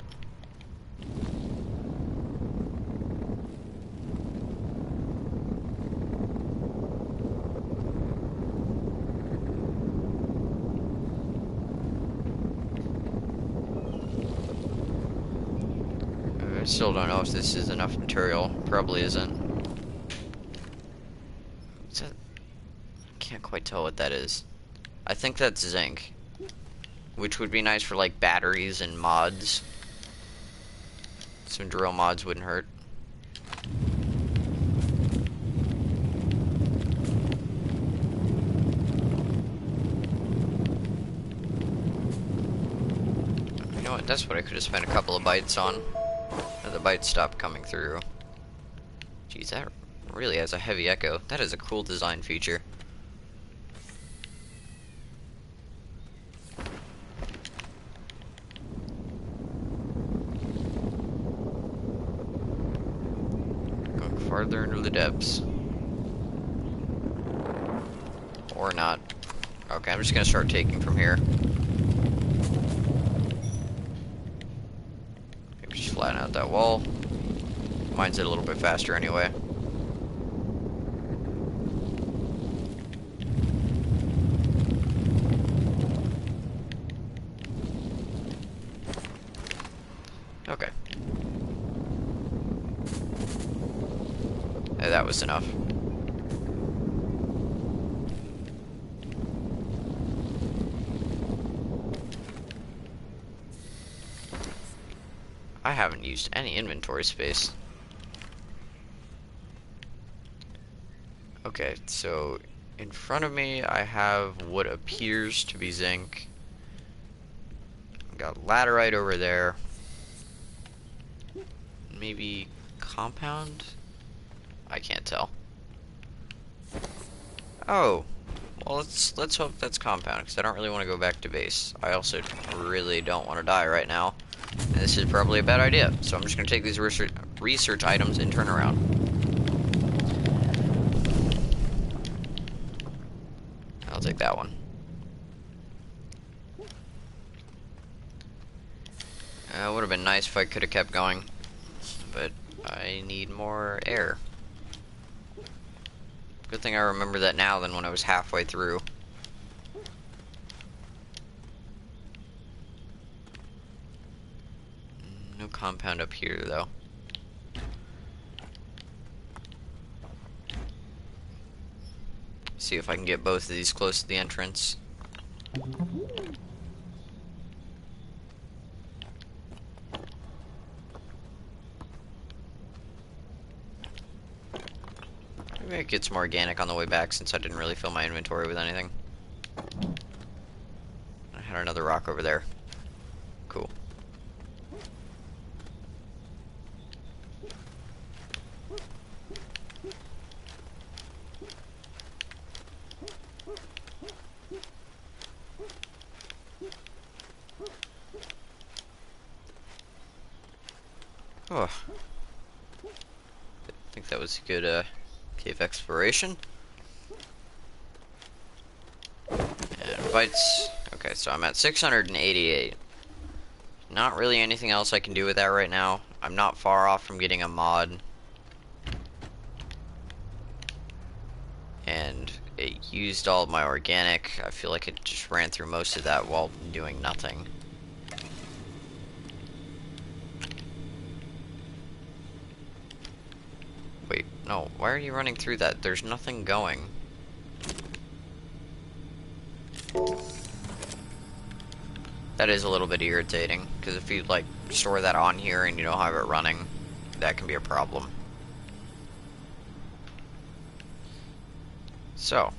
I still don't know if this is enough material. Probably isn't. What's that? I can't quite tell what that is. I think that's zinc, which would be nice for like batteries and mods. Some drill mods wouldn't hurt. You know what? That's what I could have spent a couple of bytes on. The bytes stopped coming through. Geez, that really has a heavy echo. That is a cool design feature. Going farther into the depths. Or not. Okay, I'm just gonna start taking from here. Maybe just flatten out that wall. Mine's it a little bit faster anyway. Okay. That was enough. I haven't used any inventory space. Okay, so in front of me I have what appears to be zinc. I've got laterite over there. Maybe compound? I can't tell. Oh, well let's hope that's compound, because I don't really want to go back to base. I also really don't want to die right now. And this is probably a bad idea, so I'm just going to take these research items and turn around. I'll take that one. Would have been nice if I could have kept going, but I need more air. Good thing I remember that now than when I was halfway through. No compound up here, though. See if I can get both of these close to the entrance. Maybe it gets more organic on the way back, since I didn't really fill my inventory with anything. I had another rock over there. Cool. Oh, I think that was a good cave exploration. And bites. Okay, so I'm at 688. Not really anything else I can do with that right now. I'm not far off from getting a mod. And it used all of my organic. I feel like it just ran through most of that while doing nothing. Wait, no, why are you running through that? There's nothing going. That is a little bit irritating, because if you, like, store that on here and you don't have it running, that can be a problem. So.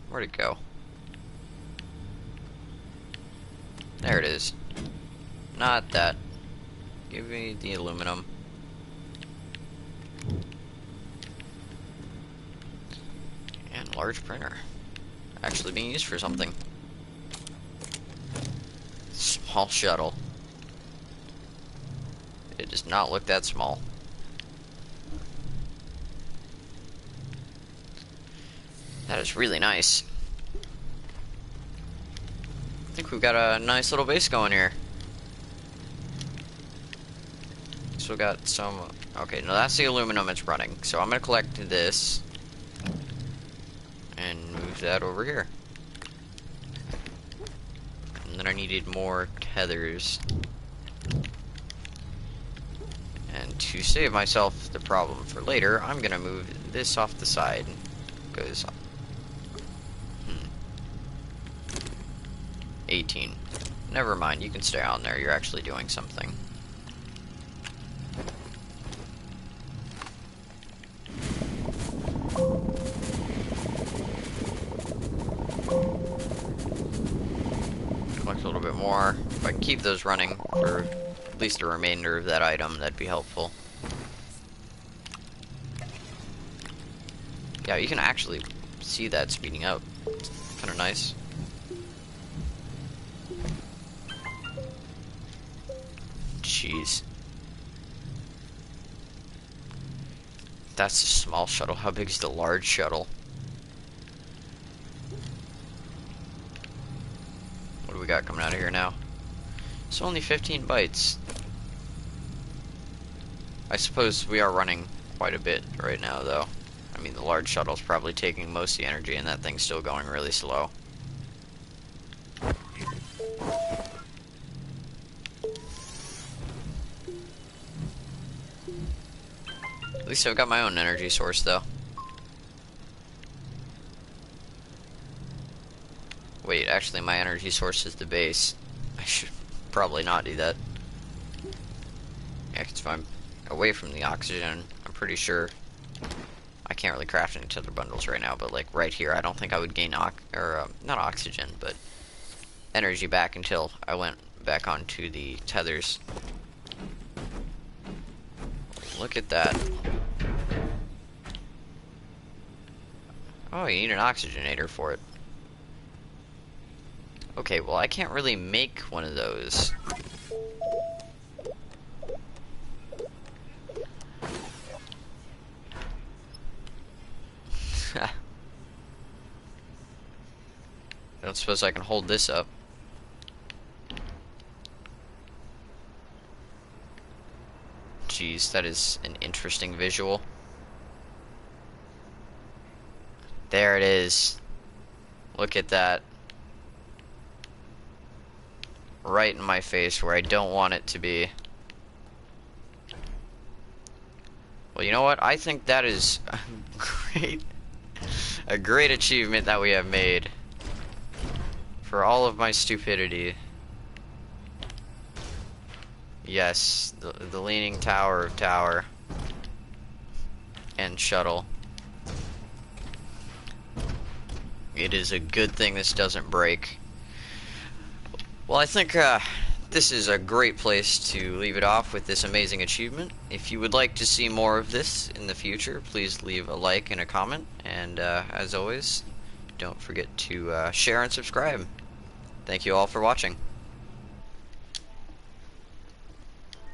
Where'd it go? There it is. Not that. Give me the aluminum. And large printer. Actually being used for something. Small shuttle. It does not look that small. That is really nice. I think we've got a nice little base going here. So we got some... Okay, no, that's the aluminum it's running. So I'm going to collect this. And move that over here. And then I needed more tethers. And to save myself the problem for later, I'm going to move this off the side. Because... 18. Never mind, you can stay on there. You're actually doing something. Collect a little bit more. If I can keep those running for at least the remainder of that item, that'd be helpful. Yeah, you can actually see that speeding up. It's kind of nice. Jeez. That's a small shuttle. How big is the large shuttle? What do we got coming out of here now? It's only 15 bytes. I suppose we are running quite a bit right now, though. I mean, the large shuttle's probably taking most of the energy, and that thing's still going really slow. At least I've got my own energy source, though. Wait, actually, my energy source is the base. I should probably not do that. Yeah, because if I'm away from the oxygen, I'm pretty sure... I can't really craft any tether bundles right now, but, like, right here, I don't think I would gain not oxygen, but energy back until I went back onto the tethers. Look at that. Oh, you need an oxygenator for it. Okay, well, I can't really make one of those. I don't suppose I can hold this up. Jeez, that is an interesting visual. There it is. Look at that. Right in my face where I don't want it to be. Well, you know what? I think that is a great achievement that we have made. For all of my stupidity. Yes, the leaning tower of tower. And shuttle. It is a good thing this doesn't break. Well, I think this is a great place to leave it off with this amazing achievement. If you would like to see more of this in the future, please leave a like and a comment. And as always, don't forget to share and subscribe. Thank you all for watching.